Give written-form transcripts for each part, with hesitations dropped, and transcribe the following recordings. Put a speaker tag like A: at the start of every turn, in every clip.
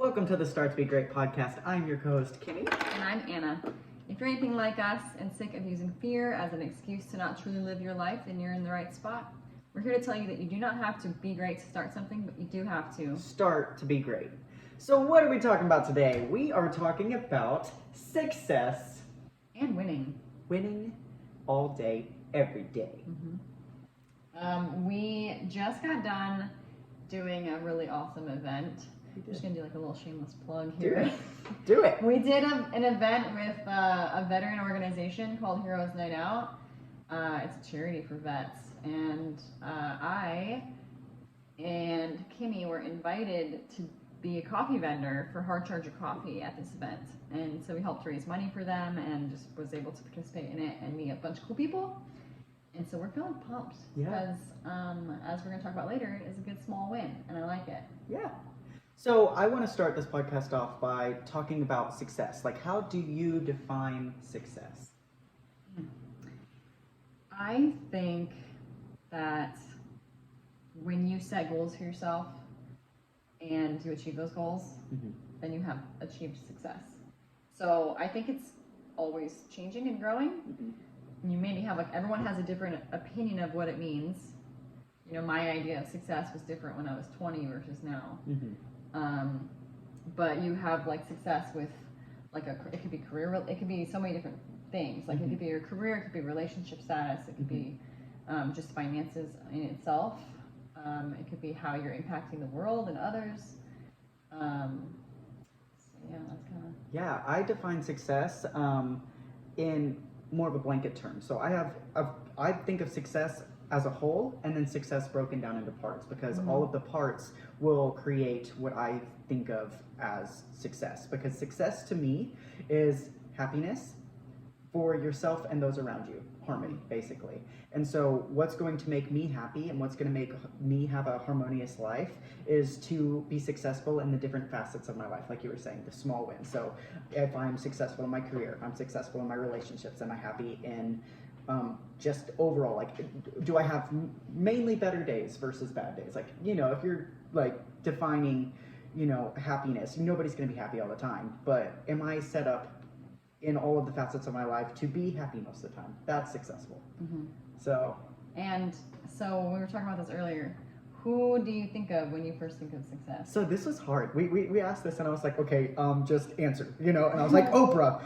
A: Welcome to the Start to Be Great podcast. I'm your co-host, Kimmy.
B: And I'm Anna. If you're anything like us and sick of using fear as an excuse to not truly live your life, then you're in the right spot. We're here to tell you that you do not have to be great to start something, but you do have to
A: start to be great. So what are we talking about today? We are talking about success.
B: And winning.
A: Winning all day, every day.
B: We just got done doing a really awesome event. I'm just going to do like a little shameless plug here.
A: Do it.
B: We did an event with a veteran organization called Heroes Night Out. It's a charity for vets. And I and Kimmy were invited to be a coffee vendor for Hard Charger Coffee at this event. And so we helped raise money for them and just was able to participate in it and meet a bunch of cool people. And so we're feeling pumped because, as we're going to talk about later, it is a good small win, and I like it.
A: Yeah. So I want to start this podcast off by talking about success. Like, how do you define success?
B: I think that when you set goals for yourself and you achieve those goals, then you have achieved success. So I think it's always changing and growing. You maybe have everyone has a different opinion of what it means. You know, my idea of success was different when I was 20 versus now. But you have like success with it could be career, it could be so many different things. Like it could be your career, it could be relationship status, it could be just finances in itself. It could be how you're impacting the world and others. So yeah, that's kind of.
A: Yeah, I define success in more of a blanket term. So I think of success as a whole and then success broken down into parts, because all of the parts will create what I think of as success. Because success to me is happiness for yourself and those around you, harmony basically. And so what's going to make me happy and what's going to make me have a harmonious life is to be successful in the different facets of my life, like you were saying, the small wins. So if I'm successful in my career, if I'm successful in my relationships, am I happy in just overall, like, do I have mainly better days versus bad days? Like, you know, if you're like defining, you know, happiness, nobody's going to be happy all the time, but am I set up in all of the facets of my life to be happy most of the time? That's successful. So
B: we were talking about this earlier. Who do you think of when you first think of success?
A: So this was hard. We asked this and I was like, okay, just answer, you know, and I was like, Oprah,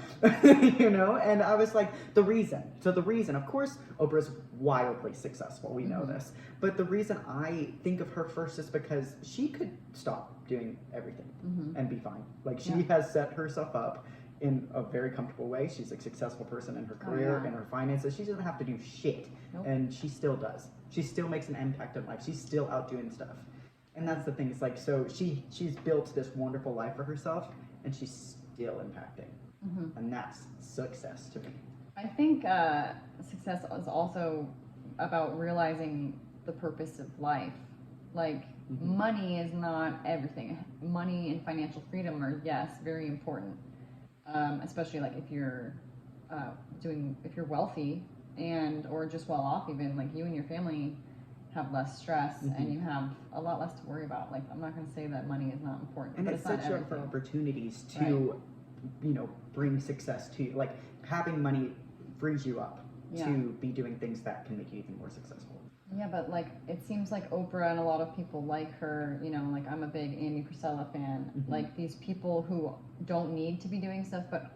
A: you know, and I was like, the reason, of course, Oprah's wildly successful. We know this, but the reason I think of her first is because she could stop doing everything and be fine. Like she has set herself up in a very comfortable way. She's a successful person in her career and her finances. She doesn't have to do shit. And she still does. She still makes an impact in life. She's still out doing stuff. And that's the thing. It's like, so she's built this wonderful life for herself and she's still impacting. And that's success to me.
B: I think success is also about realizing the purpose of life. Like, money is not everything. Money and financial freedom are, yes, very important. Especially like if you're wealthy or just well off, even like you and your family have less stress and you have a lot less to worry about. Like, I'm not going to say that money is not important,
A: and
B: but
A: it sets you up for opportunities to, you know, bring success to you. Like having money frees you up to be doing things that can make you even more successful.
B: Yeah, but like it seems like Oprah and a lot of people like her, you know, like I'm a big Amy Priscilla fan. Like these people who don't need to be doing stuff but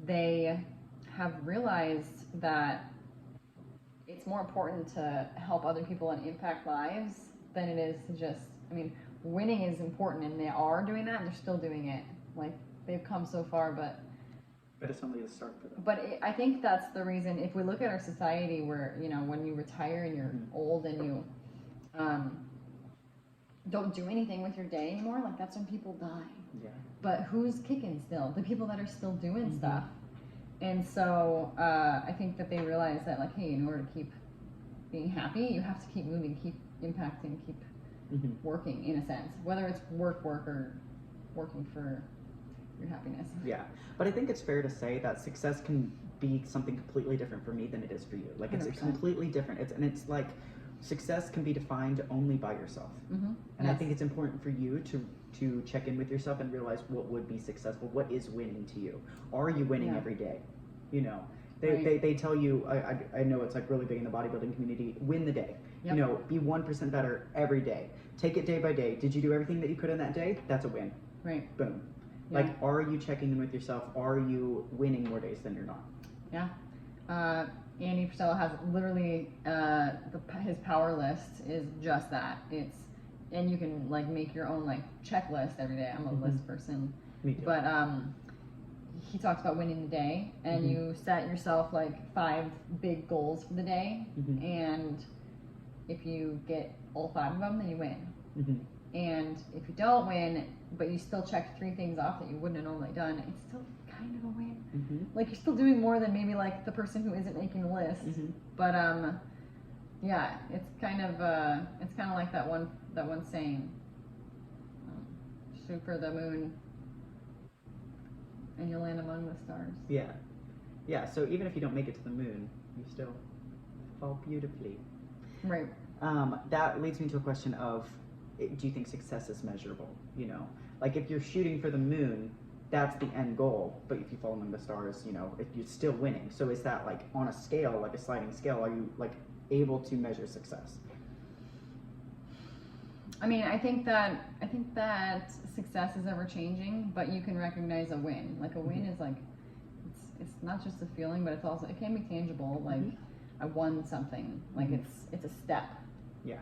B: they have realized that it's more important to help other people and impact lives than it is to just, I mean, winning is important and they are doing that and they're still doing it. Like they've come so far, but
A: it's only the start for them.
B: But I think that's the reason, if we look at our society where, you know, when you retire and you're old and you don't do anything with your day anymore, like that's when people die.
A: Yeah.
B: But who's kicking still? The people that are still doing stuff. And so I think that they realize that, like, hey, in order to keep being happy, you have to keep moving, keep impacting, keep working, in a sense. Whether it's work or working for your happiness.
A: Yeah, but I think it's fair to say that success can be something completely different for me than it is for you. Like it's
B: 100%.
A: completely different. It's like success can be defined only by yourself.
B: Mm-hmm.
A: And I think it's important for you to check in with yourself and realize what would be successful. What is winning to you? Are you winning every day? You know, they tell you, I know it's like really big in the bodybuilding community, win the day.
B: Yep.
A: You know, be 1% better every day. Take it day by day. Did you do everything that you could in that day? That's a win.
B: Right.
A: Boom.
B: Yeah.
A: Like, are you checking in with yourself? Are you winning more days than you're not?
B: Yeah. Andy Frisella has literally his power list is just that. And you can like make your own like checklist every day. I'm a list person.
A: Me too.
B: But he talks about winning the day, and you set yourself like 5 big goals for the day, and if you get all 5 of them, then you win. And if you don't win, but you still check 3 things off that you wouldn't have normally done, it's still kind of a win. Like you're still doing more than maybe like the person who isn't making the list. But yeah, it's kind of like that one saying, shoot for the moon, and you'll land among the stars.
A: Yeah. So even if you don't make it to the moon, you still fall beautifully.
B: Right.
A: That leads me to a question of, do you think success is measurable? You know, like if you're shooting for the moon, that's the end goal. But if you fall among the stars, you know, if you're still winning. So is that like on a scale, like a sliding scale? Are you like able to measure success?
B: I mean, I think that success is ever changing, but you can recognize a win. Like a win is like, it's not just a feeling, but it can be tangible. Like I won something. Like it's a step.
A: Yeah.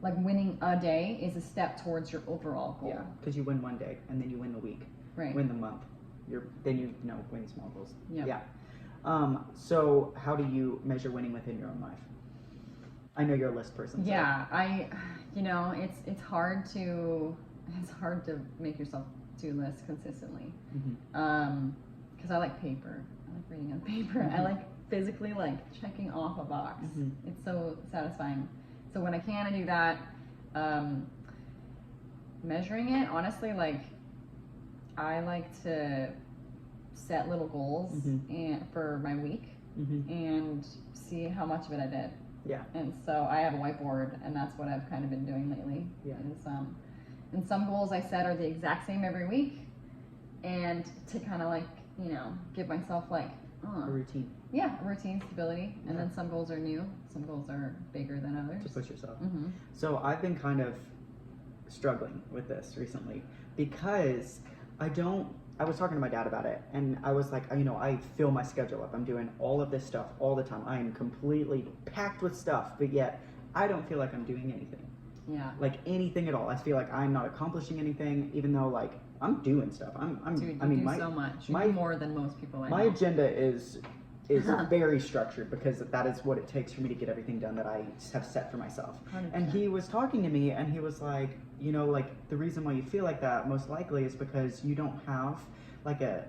B: Like winning a day is a step towards your overall goal.
A: Yeah, because you win one day, and then you win the week,
B: right?
A: Win the month. Then you know win small goals.
B: Yep.
A: Yeah. So how do you measure winning within your own life? I know you're a list person. So.
B: Yeah, it's hard to make yourself do lists consistently. Because I like paper. I like reading on paper. I like physically like checking off a box. It's so satisfying. So when I can, I do that. Measuring it, honestly, like I like to set little goals and for my week and see how much of it I did.
A: Yeah.
B: And so I have a whiteboard, and that's what I've kind of been doing lately.
A: Yeah.
B: And some goals I set are the exact same every week, and to kind of like, you know, give myself like
A: a routine.
B: Yeah, a routine, stability. And then some goals are new, some goals are bigger than others.
A: To push yourself. So I've been kind of struggling with this recently because I was talking to my dad about it, and I was like, you know, I fill my schedule up. I'm doing all of this stuff all the time. I am completely packed with stuff, but yet I don't feel like I'm doing anything.
B: Yeah.
A: Like anything at all. I feel like I'm not accomplishing anything, even though like I'm doing stuff.
B: Dude, you do so much. You do more than most people I know.
A: My agenda is very structured because that is what it takes for me to get everything done that I have set for myself.
B: 100%.
A: And he was talking to me, and he was like, you know, like the reason why you feel like that most likely is because you don't have like a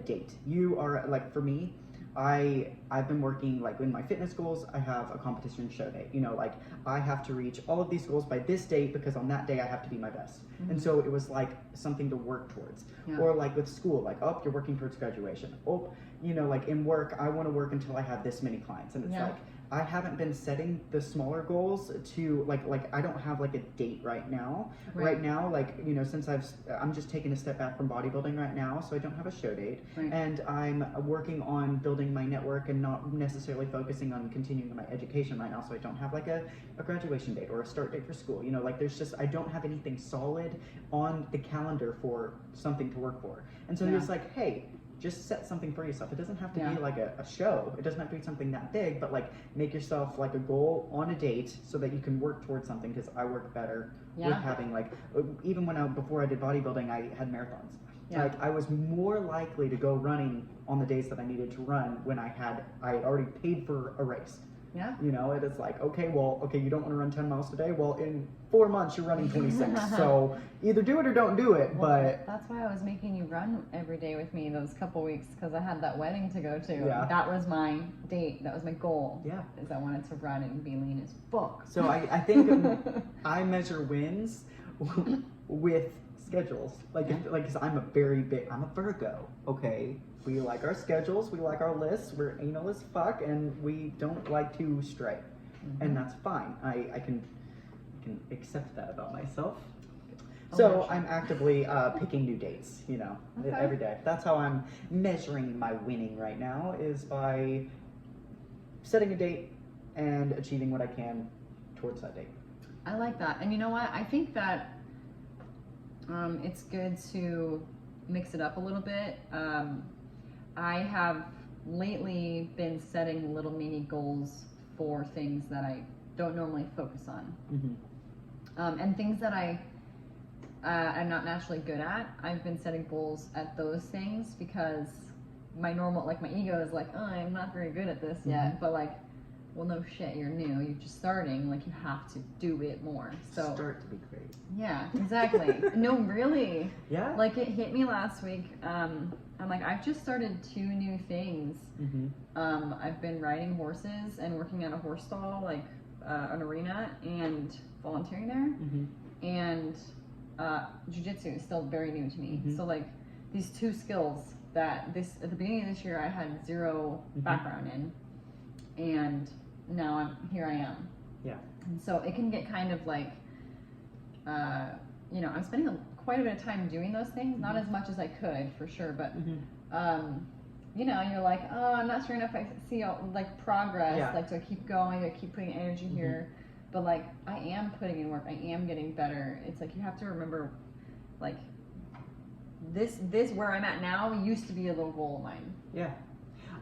A: date. You are like, for me, I've been working like in my fitness goals. I have a competition show date. You know, like I have to reach all of these goals by this date because on that day I have to be my best. And so it was like something to work towards.
B: Yeah.
A: Or like with school, like, oh, you're working towards graduation. Oh, you know, like in work, I want to work until I have this many clients. And it's like, I haven't been setting the smaller goals to like I don't have like a date right now. Right now, like, you know, since I'm just taking a step back from bodybuilding right now, so I don't have a show date. And I'm working on building my network and not necessarily focusing on continuing my education right now, so I don't have like a graduation date or a start date for school. You know, like I don't have anything solid on the calendar for something to work for. And so he was like, hey, just set something for yourself. It doesn't have to be like a show. It doesn't have to be something that big, but like make yourself like a goal on a date so that you can work towards something, because I work better with having like, even before I did bodybuilding, I had marathons. Like I was more likely to go running on the days that I needed to run when I had already paid for a race.
B: Yeah.
A: You know, it is like, okay, you don't want to run 10 miles today. Well, in 4 months, you're running 26. So either do it or don't do it. But
B: that's why I was making you run every day with me those couple weeks, because I had that wedding to go to.
A: Yeah.
B: That was my date. That was my goal.
A: Yeah.
B: Is I wanted to run and be lean as fuck.
A: So I think I measure wins with schedules. Because I'm a Virgo, okay? We like our schedules, we like our lists, we're anal as fuck, and we don't like to stray. and that's fine. I can accept that about myself.
B: Oh,
A: So
B: gotcha.
A: I'm actively picking new dates,
B: Okay.
A: every day. That's how I'm measuring my winning right now, is by setting a date and achieving what I can towards that date.
B: I like that. And you know what? I think that it's good to mix it up a little bit. I have lately been setting little mini goals for things that I don't normally focus on. And things that I'm not naturally good at. I've been setting goals at those things because my ego is like, oh, I'm not very good at this yet. But like, well, no shit, you're new. You're just starting. Like, you have to do it more. So
A: Start to be great.
B: yeah, exactly. No, really.
A: Yeah.
B: Like, it hit me last week. I'm like, I've just started 2 new things. I've been riding horses and working at a horse stall, like an arena, and volunteering there. And jiu-jitsu is still very new to me. So like, these 2 skills that at the beginning of this year I had 0 background in, and now here I am.
A: Yeah.
B: And so it can get kind of like, I'm spending quite a bit of time doing those things, not as much as I could, for sure, but you're like, oh, I'm not sure enough I see like progress.
A: Yeah.
B: Like, do I keep going? Do I keep putting energy here? But like, I am putting in work. I am getting better. It's like, you have to remember, like, this where I'm at now used to be a little goal of mine.
A: Yeah.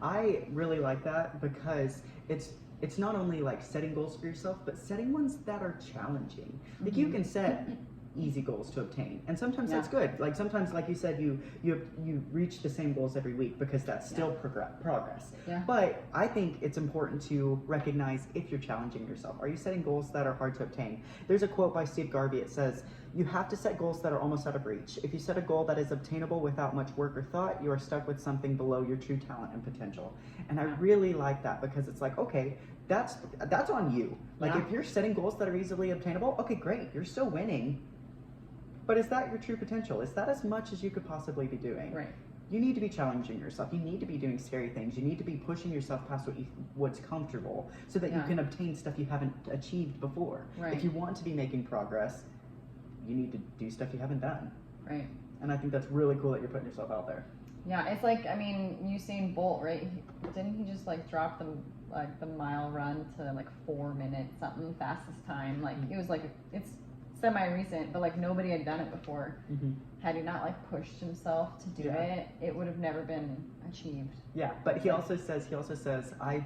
A: I really like that because it's not only like setting goals for yourself, but setting ones that are challenging. Like, you can set easy goals to obtain, and sometimes that's good. Like, sometimes, like you said, you reach the same goals every week because that's still progress.
B: Yeah.
A: But I think it's important to recognize if you're challenging yourself. Are you setting goals that are hard to obtain? There's a quote by Steve Garvey. It says, you have to set goals that are almost out of reach. If you set a goal that is obtainable without much work or thought, you are stuck with something below your true talent and potential. And I really like that, because it's like, okay, that's on you. Like, if you're setting goals that are easily obtainable, okay, great, you're still winning. But is that your true potential? Is that as much as you could possibly be doing?
B: Right.
A: You need to be challenging yourself. You need to be doing scary things. You need to be pushing yourself past what's comfortable, so that you can obtain stuff you haven't achieved before.
B: Right.
A: If you want to be making progress, you need to do stuff you haven't done.
B: Right.
A: And I think that's really cool that you're putting yourself out there.
B: Yeah, it's like, I mean, Usain Bolt, right? Didn't he just like drop the mile run to like 4 minutes something, fastest time? Like, it was like, it's semi-recent, but like, nobody had done it before. Had he not like pushed himself to do it, it would have never been achieved.
A: Yeah, but he also says I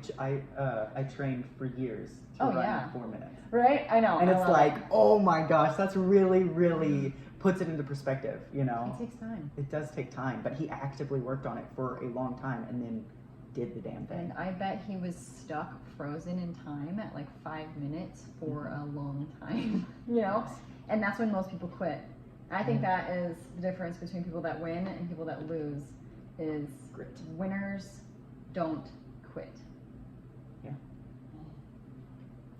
A: trained for years to run in 4 minutes.
B: Right? I know.
A: And
B: I
A: it's like, oh my gosh, that's really puts it into perspective,
B: It takes time.
A: It does take time, but he actively worked on it for a long time and then did the damn thing.
B: And I bet he was stuck frozen in time at like 5 minutes for a long time, And that's when most people quit. I think that is the difference between people that win and people that lose, is
A: Grit.
B: Winners don't quit.
A: Yeah.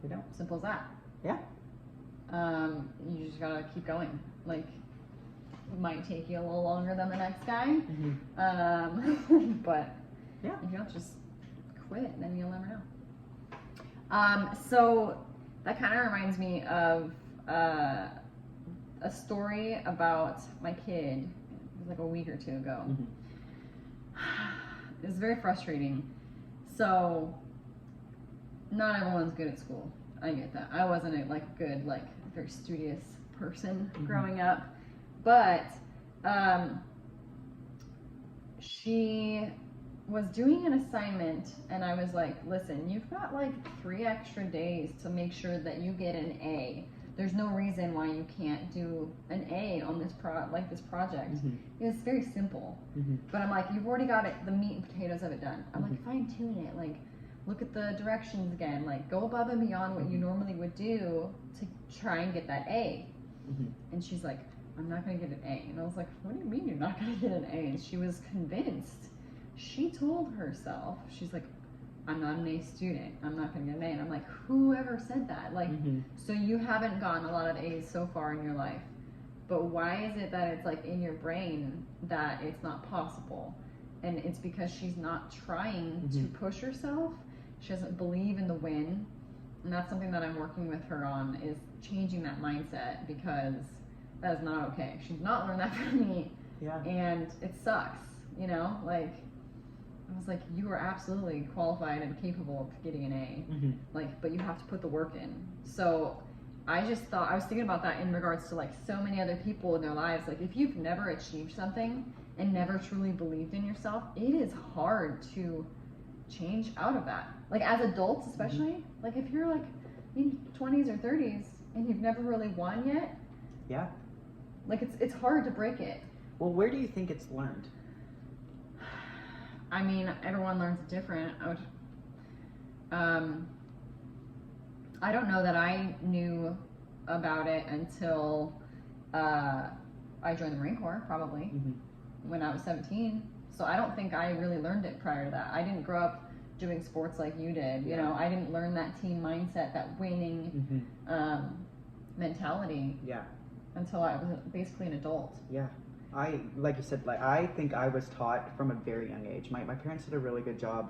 A: They don't.
B: Simple as that.
A: Yeah.
B: You just gotta keep going. Like, it might take you a little longer than the next guy, but
A: Yeah.
B: if you don't just quit, then you'll never know. So that kind of reminds me of a story about my kid. It was like a week or 2 ago. It was very frustrating. So, not everyone's good at school. I get that. I wasn't a good, very studious person growing up, but she was doing an assignment, and I was like, listen, you've got 3 extra days to make sure that you get an A. There's no reason why you can't do an A on this project. It's very simple. But I'm like, you've already got the meat and potatoes of it done. I'm like, fine tune it. Look at the directions again. Go above and beyond what you normally would do to try and get that A. And she's like, I'm not going to get an A. And I was like, what do you mean you're not going to get an A? And she was convinced. She told herself, she's like, I'm not an A student. I'm not going to get an A. And I'm like, whoever said that? So you haven't gotten a lot of A's so far in your life. But why is it that it's in your brain that it's not possible? And it's because she's not trying to push herself. She doesn't believe in the win. And that's something that I'm working with her on, is changing that mindset, because that is not okay. She's not learned that from me,
A: Yeah.
B: and it sucks, you know? Like, I was like, you are absolutely qualified and capable of getting an A.
A: Mm-hmm.
B: Like, but you have to put the work in. So I just thought, I was thinking about that in regards to like so many other people in their lives. Like, if you've never achieved something and never truly believed in yourself, it is hard to change out of that. Like, as adults especially, like if you're like in 20s or 30s and you've never really won yet,
A: Yeah.
B: like it's hard to break it.
A: Well, where do you think it's learned?
B: I mean, everyone learns different. I don't know that I knew about it until I joined the Marine Corps, probably
A: Mm-hmm.
B: when I was 17. So I don't think I really learned it prior to that. I didn't grow up doing sports like you did. You
A: Yeah.
B: know, I didn't learn that team mindset, that winning
A: Mm-hmm.
B: mentality
A: Yeah.
B: until I was basically an adult.
A: Yeah. Like you said, like I think I was taught from a very young age. My parents did a really good job.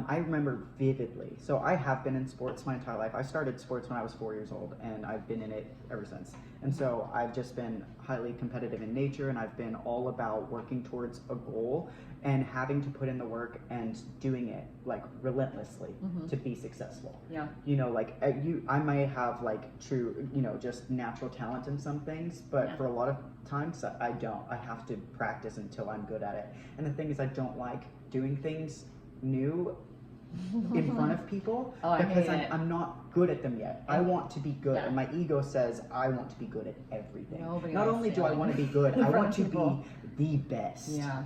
A: I remember vividly. So I have been in sports my entire life. I started sports when I was 4 years old, and I've been in it ever since. And so I've just been highly competitive in nature, and I've been all about working towards a goal and having to put in the work and doing it like relentlessly
B: Mhm.
A: to be successful.
B: Yeah.
A: You know, like I might have like true, you know, just natural talent in some things, but
B: Yeah.
A: for a lot of times I don't. I have to practice until I'm good at it. And the thing is, I don't like doing things new in front of people
B: Oh, I
A: because
B: hate it.
A: I'm not good at them yet. I want to be good,
B: Yeah.
A: and my ego says I want to be good at everything.
B: Nobody
A: Not
B: likes
A: only do I
B: failing
A: want to be good,
B: in
A: I
B: front
A: want
B: of
A: to
B: people.
A: be the best.
B: Yeah.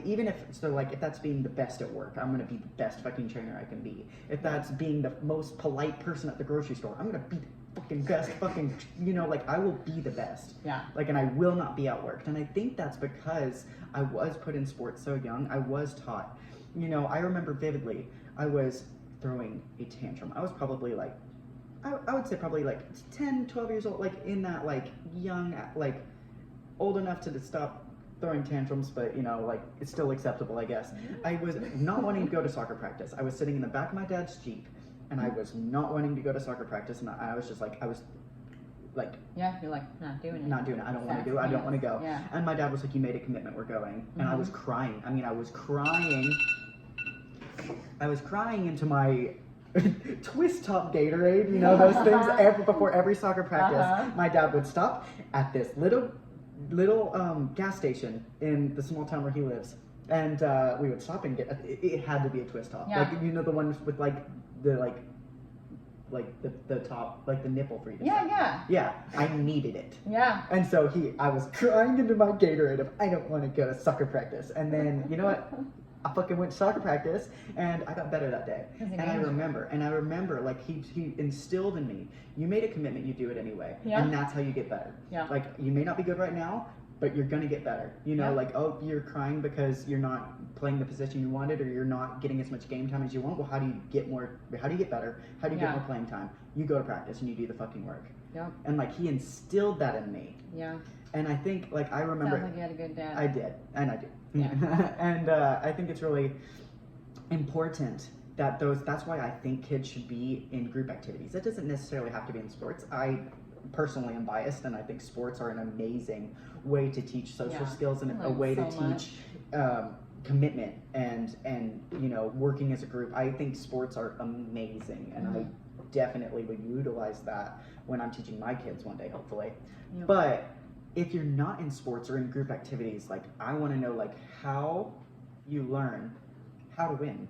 A: Even if so, like if that's being the best at work, I'm gonna be the best fucking trainer I can be. If that's being the most polite person at the grocery store, I'm gonna be the fucking best fucking, you know, like I will be the best.
B: Yeah.
A: Like, and I will not be outworked. And I think that's because I was put in sports so young. I was taught. You know, I remember vividly, I was throwing a tantrum. I was probably like, I would say probably like 10, 12 years old, like in that like young, like old enough to stop throwing tantrums, but you know, like it's still acceptable, I guess. I was not wanting to go to soccer practice. I was sitting in the back of my dad's Jeep, and I was not wanting to go to soccer practice, and I was just like, I was like
B: Yeah, you're like not doing it.
A: not doing it. I don't want to do it. I don't want to go.
B: Yeah.
A: And my dad was like, "You made a commitment. We're going." And I was crying. I mean, I was crying. I was crying into my twist top Gatorade. You know those things. Before every soccer practice,
B: Uh-huh.
A: my dad would stop at this little gas station in the small town where he lives, and we would stop and get. It had to be a twist top.
B: Yeah.
A: Like, you know, the ones with the top, like the nipple for you to
B: Yeah,
A: suck.
B: yeah.
A: Yeah, I needed it.
B: Yeah.
A: And so I was crying into my Gatorade of I don't want to go to soccer practice. And then, you know what? I fucking went to soccer practice and I got better that day.
B: 'Cause he
A: And I
B: made you.
A: remember like he instilled in me, you made a commitment, you do it anyway.
B: Yeah.
A: And that's how you get better.
B: Yeah.
A: Like, you may not be good right now, but you're gonna get better. You know,
B: Yeah.
A: like, oh, you're crying because you're not playing the position you wanted, or you're not getting as much game time as you want. Well, how do you get better? How do you
B: Yeah.
A: get more playing time? You go to practice and you do the fucking work.
B: Yep.
A: And like, he instilled that in me.
B: Yeah.
A: And I think, like, I remember,
B: Sounds like you had a good dad.
A: I did, and I do.
B: Yeah.
A: And I think it's really important that that's why I think kids should be in group activities. It doesn't necessarily have to be in sports. I personally am biased, and I think sports are an amazing way to teach social
B: Yeah.
A: skills and
B: I
A: a
B: learned
A: way to
B: so
A: teach commitment and you know, working as a group. I think sports are amazing, and I definitely would utilize that when I'm teaching my kids one day, hopefully.
B: Yep.
A: But if you're not in sports or in group activities, like, I want to know, like, how you learn how to win.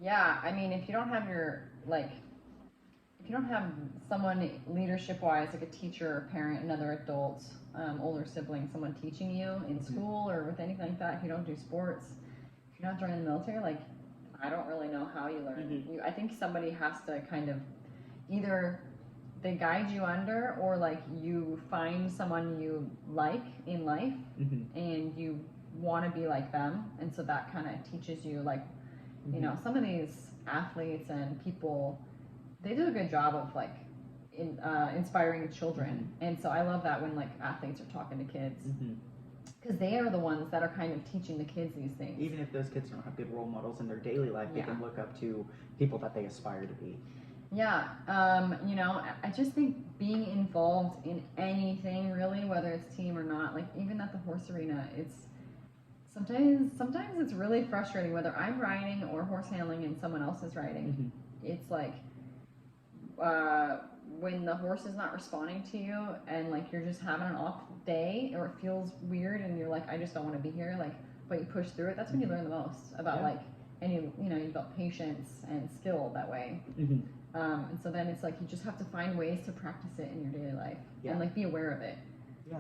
B: Yeah, I mean, if you don't have if you don't have someone leadership-wise, like a teacher, a parent, another adult, older sibling, someone teaching you in school or with anything like that, if you don't do sports, if you're not joining the military, like, I don't really know how you learn. I think somebody has to kind of either they guide you under, or like you find someone you like in life and you want to be like them, and so that kind of teaches you, like, you know, some of these athletes and people, they do a good job of like inspiring children, and so I love that when like athletes are talking to kids, because they are the ones that are kind of teaching the kids these things.
A: Even if those kids don't have good role models in their daily life, they
B: Yeah.
A: can look up to people that they aspire to be.
B: Yeah, you know, I just think being involved in anything really, whether it's team or not, like even at the horse arena, it's sometimes it's really frustrating whether I'm riding or horse handling and someone else is riding. It's like when the horse is not responding to you and like you're just having an off day or it feels weird and you're like, I just don't want to be here, like, but you push through it. That's when you learn the most about like, and you know, you develop patience and skill that way. And so then it's like you just have to find ways to practice it in your daily life and like be aware of it.
A: Yeah,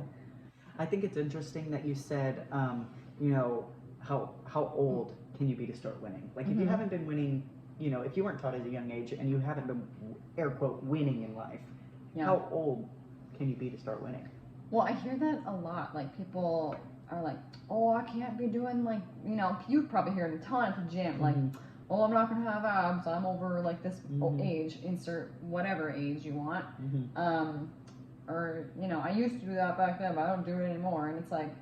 A: I think it's interesting that you said, you know, how old can you be to start winning? Like if you haven't been winning, you know, if you weren't taught at a young age and you haven't been air quote winning in life, how old can you be to start winning?
B: Well, I hear that a lot. Like people are like, oh, I can't be doing like, you know, you probably hear it a ton at the gym, like, oh, I'm not gonna have abs. I'm over like this age. Insert whatever age you want. Or you know, I used to do that back then, but I don't do it anymore. And it's like,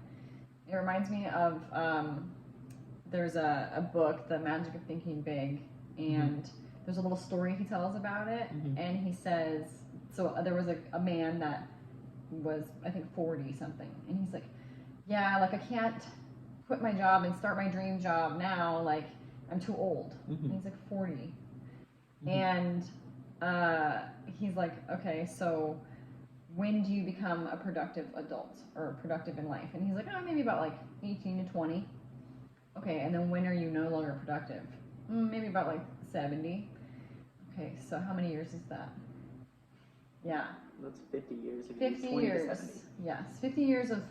B: it reminds me of there's a book, The Magic of Thinking Big, and there's a little story he tells about it, and he says, so there was a man that was I think 40 something, and he's like, yeah, like I can't quit my job and start my dream job now, like I'm too old. And he's like 40. And he's like, okay, so when do you become a productive adult or productive in life? And he's like, oh, maybe about like 18 to 20. Okay, and then when are you no longer productive? Maybe about like 70. Okay, so how many years is that? Yeah.
A: That's 50 years.
B: 50 years. Yes, 50 years of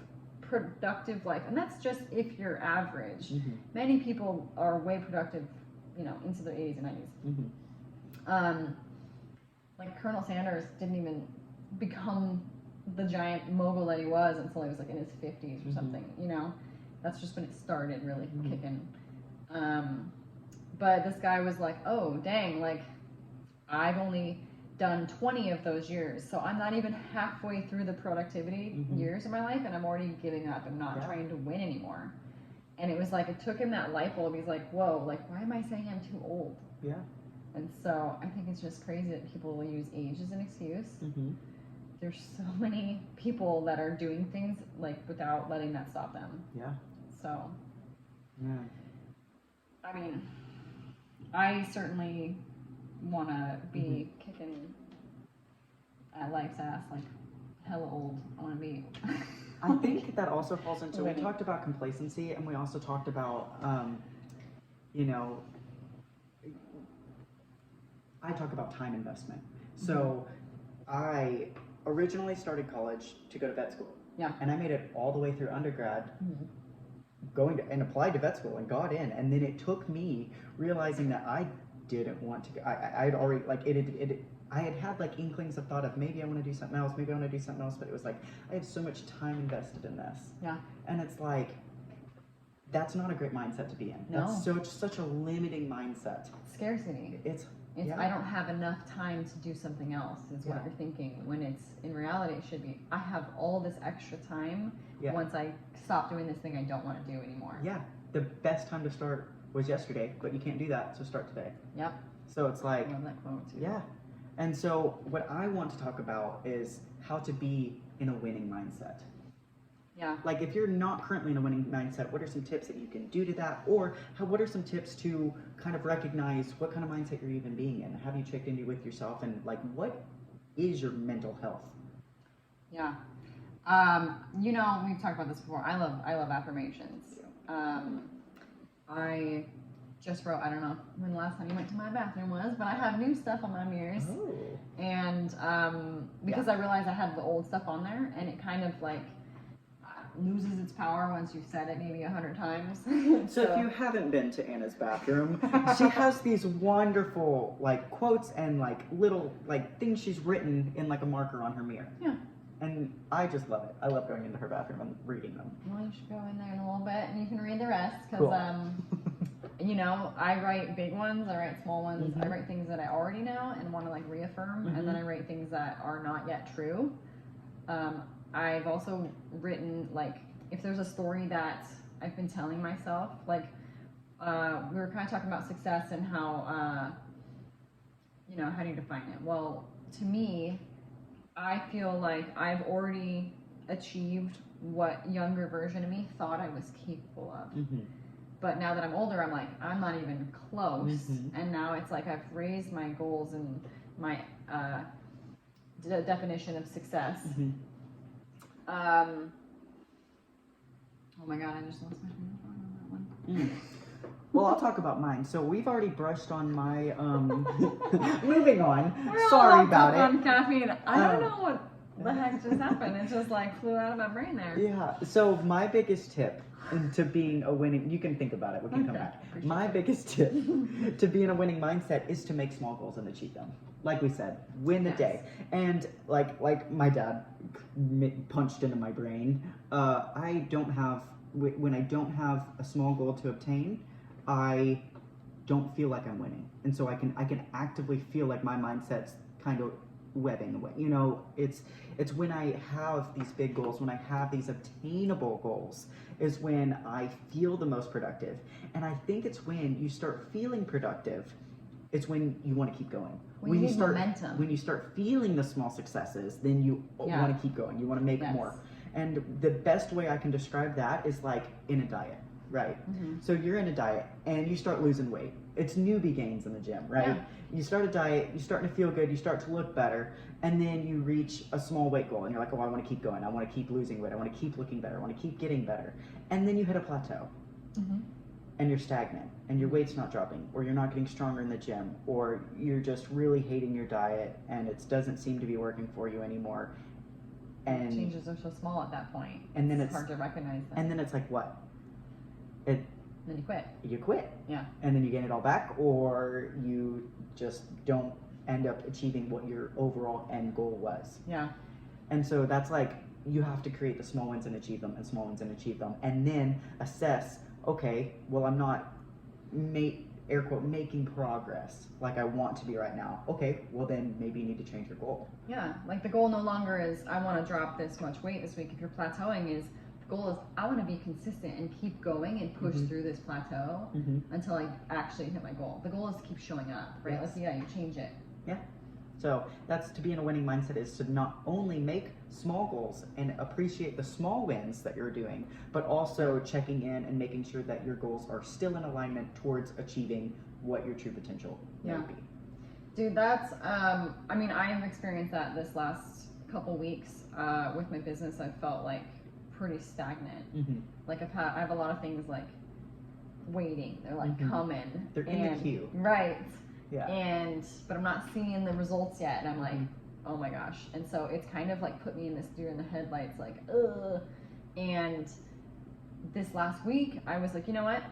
B: productive life. And that's just if you're average. Many people are way productive, you know, into their 80s and 90s. Like Colonel Sanders didn't even become the giant mogul that he was until he was like in his 50s or something, you know. That's just when it started really kicking. But this guy was like, oh, dang, like I've only done 20 of those years, so I'm not even halfway through the productivity years of my life, and I'm already giving up. I'm not trying to win anymore. And it was like, it took him that light bulb. He's like, whoa, like, why am I saying I'm too old?
A: Yeah.
B: And so I think it's just crazy that people will use age as an excuse. There's so many people that are doing things like without letting that stop them.
A: Yeah.
B: So,
A: yeah.
B: I mean, I certainly want to be kicking at life's ass, like hella old. I want to be.
A: I think that also falls into, we talked about complacency, and we also talked about, you know, I talk about time investment. So I originally started college to go to vet school.
B: Yeah.
A: And I made it all the way through undergrad, going to, and applied to vet school and got in. And then it took me realizing that I didn't want to go. I had already, like, I had had like inklings of thought of maybe I want to do something else, maybe I want to do something else, but it was like, I have so much time invested in this.
B: Yeah.
A: And it's like, that's not a great mindset to be in.
B: No.
A: That's such a limiting mindset.
B: Scarcity.
A: It's
B: I don't have enough time to do something else, is what you're thinking, when it's, in reality, it should be, I have all this extra time once I stop doing this thing I don't want to do anymore.
A: Yeah. The best time to start was yesterday, but you can't do that, so start today.
B: Yep.
A: So it's like,
B: I love that quote too.
A: yeah. And so what I want to talk about is how to be in a winning mindset.
B: Yeah.
A: Like if you're not currently in a winning mindset, what are some tips that you can do to that? Or what are some tips to kind of recognize what kind of mindset you're even being in? Have you checked in with yourself, and like what is your mental health?
B: Yeah. You know, we've talked about this before. I love affirmations. I just wrote, I don't know when the last time you went to my bathroom was, but I have new stuff on my mirrors.
A: Oh.
B: And because I realized I had the old stuff on there, and it kind of like loses its power once you've said it maybe 100 times.
A: So if you haven't been to Anna's bathroom, she has these wonderful like quotes and like little like things she's written in like a marker on her mirror.
B: Yeah.
A: And I just love it. I love going into her bathroom and reading them.
B: Well, you should go in there in a little bit and you can read the rest, because
A: Cool.
B: you know, I write big ones, I write small ones, I write things that I already know and want to like reaffirm, and then I write things that are not yet true. I've also written, like, if there's a story that I've been telling myself, like, we were kind of talking about success and how, you know, how do you define it? Well, to me, I feel like I've already achieved what younger version of me thought I was capable of.
A: Mm-hmm.
B: But now that I'm older, I'm like, I'm not even close.
A: Mhm.
B: And now it's like I've raised my goals and my definition of success.
A: Mm-hmm.
B: Oh my god, I just lost my train of thought on that one.
A: Well, I'll talk about mine. So we've already brushed on my moving on.
B: We're all
A: Sorry
B: locked
A: about
B: up
A: it.
B: on caffeine. I don't know what the heck just happened. It just like flew out of my brain there.
A: Yeah. So my biggest tip to being a winning, you can think about it. We can come
B: Okay,
A: back.
B: appreciate
A: My
B: it.
A: biggest tip to being a winning mindset is to make small goals and achieve them. Like we said, win the
B: Yes.
A: day. And like my dad punched into my brain. I don't have when I don't have a small goal to obtain, I don't feel like I'm winning, and so I can actively feel like my mindset's kind of webbing away. You know, it's when I have these big goals, when I have these obtainable goals, is when I feel the most productive. And I think it's when you start feeling productive, it's when you want to keep going.
B: When you need
A: start
B: momentum.
A: when you start feeling the small successes, then you
B: Yeah.
A: want to keep going. You want to make
B: Yes.
A: more. And the best way I can describe that is like in a diet, right?
B: Mhm.
A: So you're in a diet and you start losing weight. It's newbie gains in the gym, right?
B: Yeah.
A: You start a diet, you're starting to feel good, you start to look better, and then you reach a small weight goal and you're like, oh, I want to keep going. I want to keep losing weight. I want to keep looking better. I want to keep getting better. And then you hit a plateau
B: Mhm.
A: and you're stagnant and your weight's not dropping, or you're not getting stronger in the gym, or you're just really hating your diet and it doesn't seem to be working for you anymore. And
B: Changes are so small at that point.
A: And then
B: it's
A: it's-
B: hard to recognize them.
A: and then it's like what?
B: Then you quit.
A: You quit.
B: Yeah.
A: And then you gain it all back, or you just don't end up achieving what your overall end goal was.
B: Yeah.
A: And so that's like, you have to create the small wins and achieve them, and small wins and achieve them, and then assess, okay, well, I'm not air quote making progress like I want to be right now. Okay, well then maybe you need to change your goal.
B: Yeah. Like the goal no longer is I want to drop this much weight this week. If you're plateauing, is the goal is I want to be consistent and keep going and push
A: Mhm.
B: through this plateau
A: Mm-hmm.
B: until I actually hit my goal. The goal is to keep showing up, right?
A: Yes.
B: Like you change it.
A: So that's to be in a winning mindset, is to not only make small goals and appreciate the small wins that you're doing, but also checking in and making sure that your goals are still in alignment towards achieving what your true potential may
B: Yeah.
A: be.
B: Dude, that's, I mean, I've experienced that this last couple weeks with my business. I felt like pretty stagnant.
A: Mm-hmm.
B: Like I have a lot of things like waiting. They're like
A: Mhm.
B: coming.
A: They're in the queue.
B: Right.
A: Yeah.
B: But I'm not seeing the results yet. And I'm like,
A: Mhm.
B: oh my gosh. And so it's kind of like put me in this deer in the headlights, like, ugh. And this last week, I was like, you know what?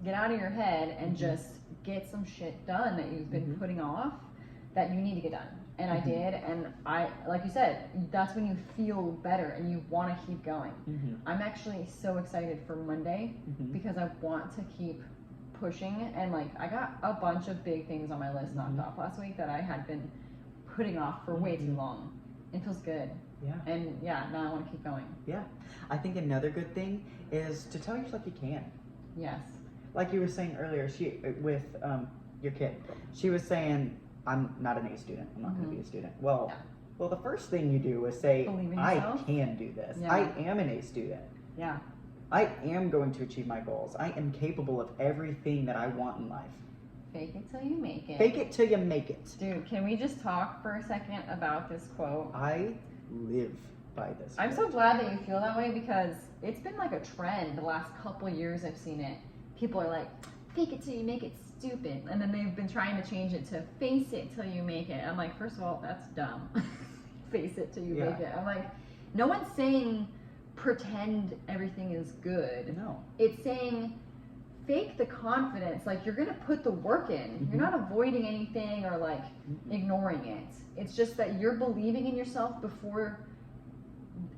B: Get out of your head and
A: Mhm.
B: just get some shit done that you've been
A: Mhm.
B: putting off that you need to get done. And I
A: Mhm.
B: did. And I, like you said, that's when you feel better and you want to keep going.
A: Mm-hmm.
B: I'm actually so excited for Monday
A: Mm-hmm.
B: because I want to keep pushing, and like I got a bunch of big things on my list knocked
A: Mhm.
B: off last week that I had been putting off for way too
A: Mhm.
B: long. It feels good.
A: Yeah.
B: And yeah, now I want to keep going.
A: I think another good thing is to tell yourself you can.
B: Yes.
A: Like you were saying earlier, with your kid, she was saying, I'm not an A student. I'm not going
B: Mhm.
A: to be a student. Well,
B: Yeah.
A: well, the first thing you do is say,
B: Believe in
A: I
B: yourself.
A: can do this.
B: Yeah.
A: I am an A student.
B: Yeah.
A: I am going to achieve my goals. I am capable of everything that I want in life.
B: Fake it till you make it.
A: Fake it till you make it.
B: Dude, can we just talk for a second about this quote?
A: I live by this.
B: I'm so
A: quote.
B: glad that you feel that way because it's been like a trend the last couple years I've seen it. People are like, fake it till you make it, stupid. And then they've been trying to change it to face it till you make it. I'm like, first of all, that's dumb. Face it till you
A: Yeah.
B: make it. I'm like, no one's saying pretend everything is good.
A: No.
B: It's saying fake the confidence. Like you're gonna put the work in.
A: Mhm.
B: You're not avoiding anything or like
A: Mm-mm.
B: ignoring it. It's just that you're believing in yourself before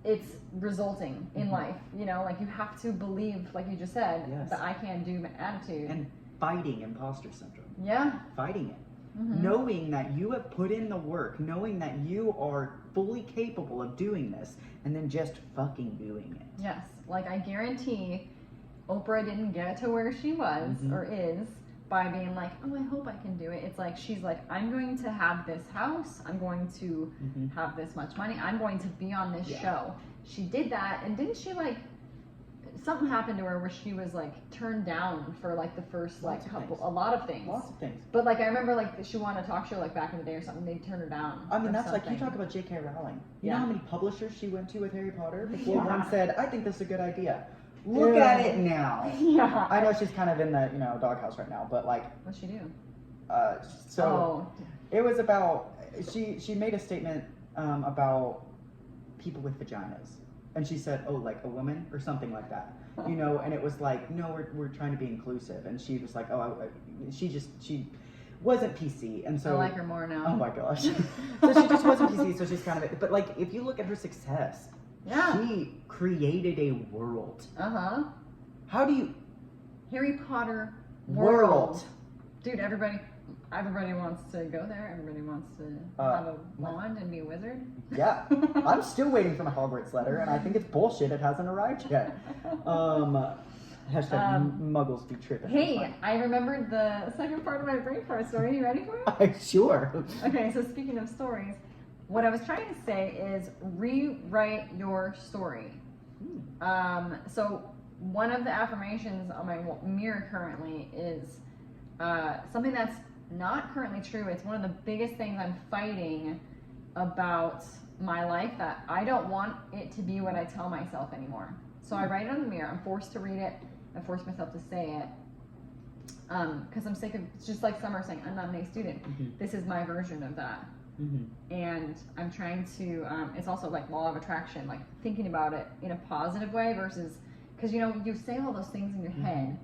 B: it's resulting in
A: Mhm.
B: life. You know, like you have to believe, like you just said,
A: Yes.
B: the I can do attitude.
A: And fighting imposter syndrome.
B: yeah.
A: Fighting it.
B: Mhm.
A: Knowing that you have put in the work, knowing that you are fully capable of doing this, and then just fucking doing it.
B: Yes. Like I guarantee Oprah didn't get to where she was
A: Mhm.
B: or is by being like, oh, I hope I can do it. It's like she's like, I'm going to have this house. I'm going to have this much money. I'm going to be on this show. She did that, and didn't she like something happened to her where she was like turned down for like the first like a lot of things.
A: Lots of things.
B: But like I remember like she wanted a talk show like back in the day or something. They turned her down.
A: I mean, that's
B: something.
A: like you talk about J.K. Rowling. You
B: Yeah.
A: know how many publishers she went to with Harry Potter before
B: Yeah.
A: one said, "I think this is a good idea." Look at it now.
B: Yeah.
A: I know she's kind of in the doghouse right now, but like,
B: What'd she do?
A: so it was about she made a statement about people with vaginas, and she said, "Oh, like a woman or something like that." And it was like, no, we're trying to be inclusive, and she was like, she wasn't PC, and so
B: I like her more now.
A: Oh my gosh, so she just wasn't PC, so she's kind of, but like if you look at her success, she created a world. How do you
B: Harry Potter
A: world?
B: Dude, everybody wants to go there. Everybody wants to have a wand and be a wizard.
A: Yeah, I'm still waiting for my Hogwarts letter, and I think it's bullshit. It hasn't arrived yet. Hashtag Muggles be tripping.
B: Hey, I remembered the second part of my brain fart story. Are you ready for it?
A: Sure.
B: Okay, so speaking of stories, what I was trying to say is rewrite your story. So one of the affirmations on my mirror currently is something that's not currently true. It's one of the biggest things I'm fighting about my life, that I don't want it to be what I tell myself anymore. So I write it on the mirror. I'm forced to read it. I force myself to say it because I'm sick of, it's just like Summer saying, I'm not an A student. This is my version of that. And I'm trying to, it's also like law of attraction, like thinking about it in a positive way versus, because you say all those things in your head,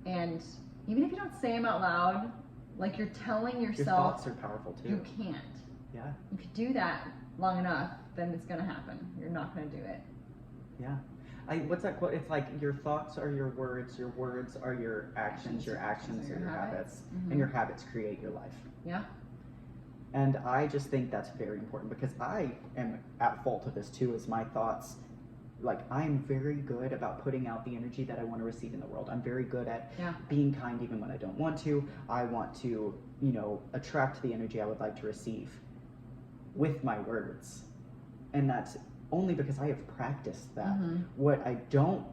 B: and even if you don't say them out loud, like you're telling yourself.
A: Your thoughts are powerful too.
B: You can't.
A: Yeah.
B: If you do that long enough, then it's going to happen. You're not going to do it.
A: Yeah. What's that quote? It's like your thoughts are your words are your actions are your habits, and your habits create your life.
B: Yeah.
A: And I just think that's very important because I am at fault of this too, is my thoughts. Like, I'm very good about putting out the energy that I want to receive in the world. I'm very good at being kind even when I don't want to. I want to, attract the energy I would like to receive with my words. And that's only because I have practiced that. What I don't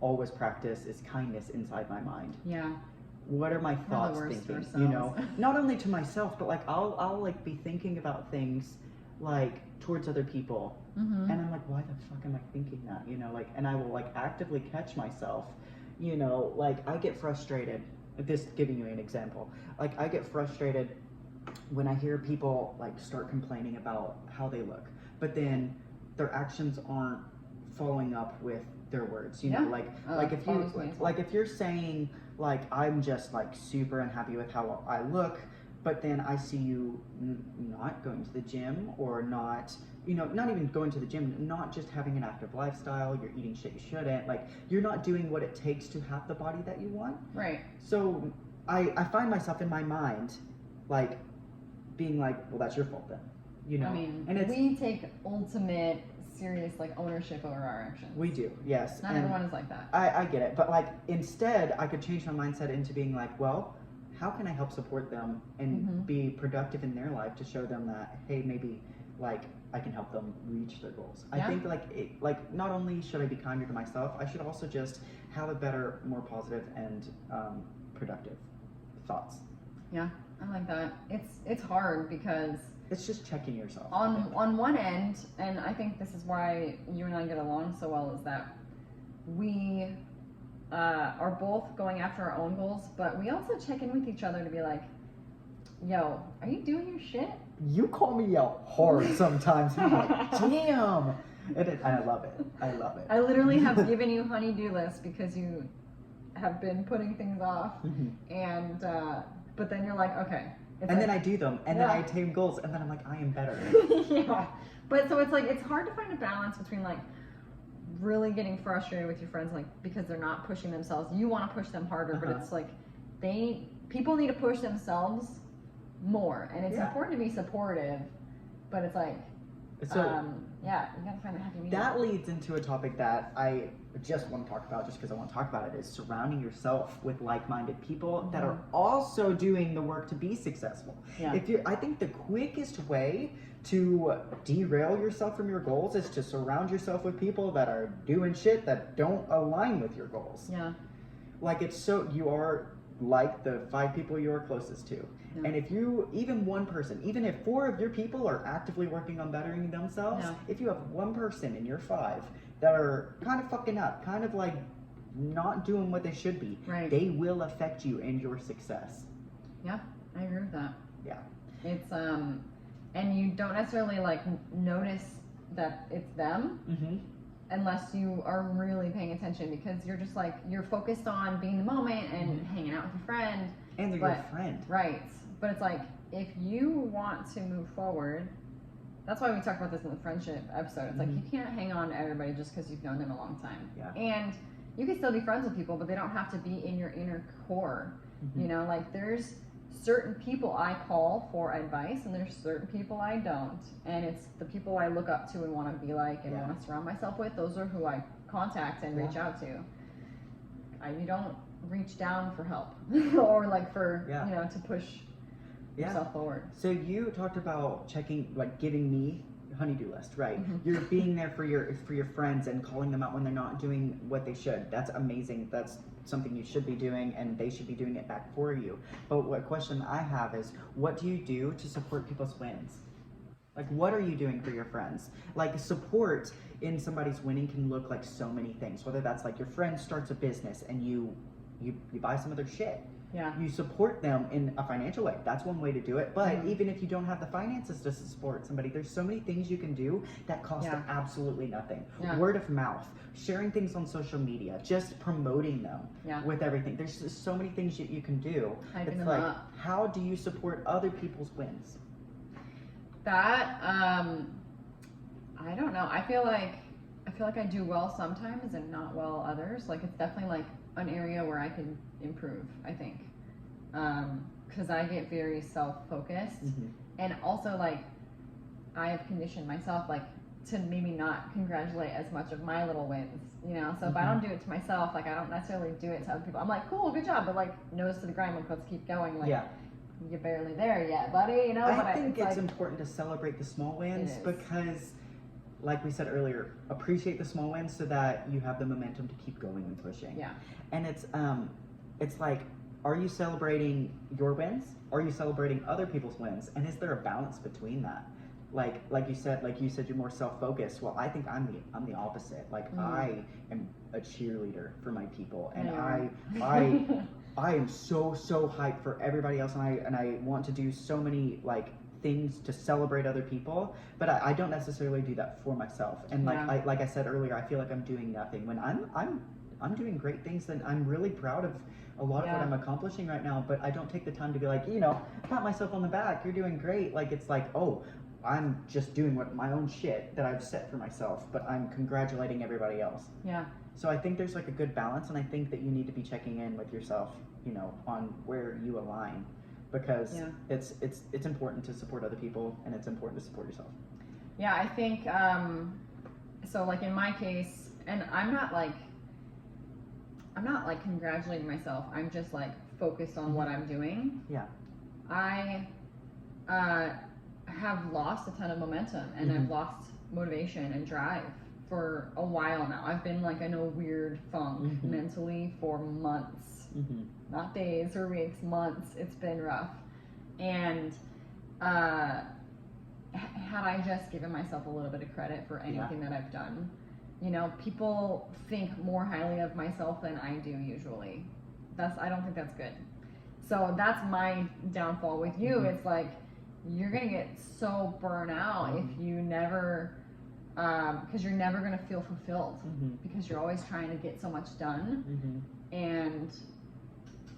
A: always practice is kindness inside my mind.
B: Yeah.
A: What are my thoughts thinking? Not only to myself, but like I'll like be thinking about things like towards other people, and I'm like, why the fuck am I thinking that? And I will like actively catch myself. Like I get frustrated. This giving you an example. Like I get frustrated when I hear people like start complaining about how they look, but then their actions aren't following up with their words. If you're saying like I'm just like super unhappy with how I look, but then I see you not going to the gym or not even going to the gym, not just having an active lifestyle, you're eating shit you shouldn't, like you're not doing what it takes to have the body that you want.
B: Right.
A: So I find myself in my mind like being like, well, that's your fault then.
B: I mean, and we take ultimate serious like ownership over our actions.
A: We do, yes.
B: Not everyone is like that.
A: I get it, but like instead I could change my mindset into being like, well, how can I help support them and be productive in their life to show them that, hey, maybe like I can help them reach their goals. I think like not only should I be kinder to myself, I should also just have a better, more positive and productive thoughts.
B: Yeah, I like that. It's hard because
A: it's just checking yourself.
B: On one end, and I think this is why you and I get along so well, is that we are both going after our own goals, but we also check in with each other to be like, yo, are you doing your shit?
A: You call me out hard sometimes. I'm like, damn. And I love it. I love it.
B: I literally have given you honey-do lists because you have been putting things off, and but then you're like, okay.
A: And then I do them, and then I attain goals, and then I'm like, I am better.
B: Yeah. But so it's like, it's hard to find a balance between like really getting frustrated with your friends, like because they're not pushing themselves. You want to push them harder, but it's like people need to push themselves more, and it's important to be supportive, but it's like Yeah, you gotta find the happy medium.
A: That leads into a topic that I just want to talk about, just because I want to talk about it, is surrounding yourself with like-minded people that are also doing the work to be successful.
B: Yeah.
A: I think the quickest way to derail yourself from your goals is to surround yourself with people that are doing shit that don't align with your goals.
B: Yeah.
A: Like, you are like the 5 people you are closest to.
B: Yeah.
A: And if you, even one person, even if 4 of your people are actively working on bettering themselves,
B: Yeah.
A: if you have one person in your 5 that are kind of fucking up, kind of like not doing what they should be,
B: Right.
A: they will affect you and your success.
B: Yeah, I agree with that.
A: Yeah.
B: It's and you don't necessarily like notice that it's them
A: Mm-hmm.
B: unless you are really paying attention, because you're just like, you're focused on being the moment and hanging out with your friend.
A: And they're your friend.
B: Right. But it's like, if you want to move forward, that's why we talked about this in the friendship episode. It's like, you can't hang on to everybody just because you've known them a long time.
A: Yeah.
B: And you can still be friends with people, but they don't have to be in your inner core. You know, like, there's certain people I call for advice, and there's certain people I don't. And it's the people I look up to and want to be like and want to surround myself with. Those are who I contact and reach out to. You don't reach down for help or like for, you know, to push yourself forward.
A: So you talked about checking, like giving me a honey-do list, right? You're being there for your friends and calling them out when they're not doing what they should. That's amazing. That's something you should be doing, and they should be doing it back for you. But what question I have is, what do you do to support people's wins? Like, what are you doing for your friends? Like, support in somebody's winning can look like so many things. Whether that's like your friend starts a business and you buy some of their shit.
B: Yeah.
A: You support them in a financial way. That's one way to do it. But even if you don't have the finances to support somebody, there's so many things you can do that cost absolutely nothing.
B: Yeah.
A: Word of mouth, sharing things on social media, just promoting them with everything. There's just so many things that you can do.
B: Hyping
A: It's
B: them
A: like,
B: up.
A: how do you support other people's wins?
B: That I don't know. I feel like I do well sometimes and not well others. Like, it's definitely like an area where I can improve, I think. Because I get very self-focused. And also, like, I have conditioned myself, like, to maybe not congratulate as much of my little wins, you know? So if I don't do it to myself, like, I don't necessarily do it to other people. I'm like, cool, good job, but, like, nose to the grind, like, let's keep going. Like, you're barely there yet, buddy, you know?
A: I think it's
B: like,
A: important to celebrate the small wins
B: It is.
A: because, like we said earlier, appreciate the small wins so that you have the momentum to keep going and pushing.
B: Yeah.
A: And it's like, are you celebrating your wins? Are you celebrating other people's wins? And is there a balance between that? Like you said, you're more self-focused. Well, I think I'm the opposite. Like, I am a cheerleader for my people, and I am so hyped for everybody else, and I want to do so many like things to celebrate other people, but I don't necessarily do that for myself. And like I said earlier, I feel like I'm doing nothing when I'm doing great things, and I'm really proud of a lot of what I'm accomplishing right now, but I don't take the time to be like, you know, pat myself on the back, you're doing great. Like, it's like, oh, I'm just doing my own shit that I've set for myself, but I'm congratulating everybody else.
B: Yeah.
A: So I think there's like a good balance, and I think that you need to be checking in with yourself, you know, on where you align, because it's important to support other people, and it's important to support yourself.
B: Yeah, I think so. Like, in my case, and I'm not like congratulating myself. I'm just like focused on what I'm doing.
A: Yeah.
B: I have lost a ton of momentum, and I've lost motivation and drive for a while now. I've been like in a weird funk mentally for months, not days or weeks, months. It's been rough. And had I just given myself a little bit of credit for anything that I've done, you know, people think more highly of myself than I do usually. I don't think that's good. So that's my downfall with you. It's like, you're gonna get so burnt out if you never, because you're never gonna feel fulfilled because you're always trying to get so much done. And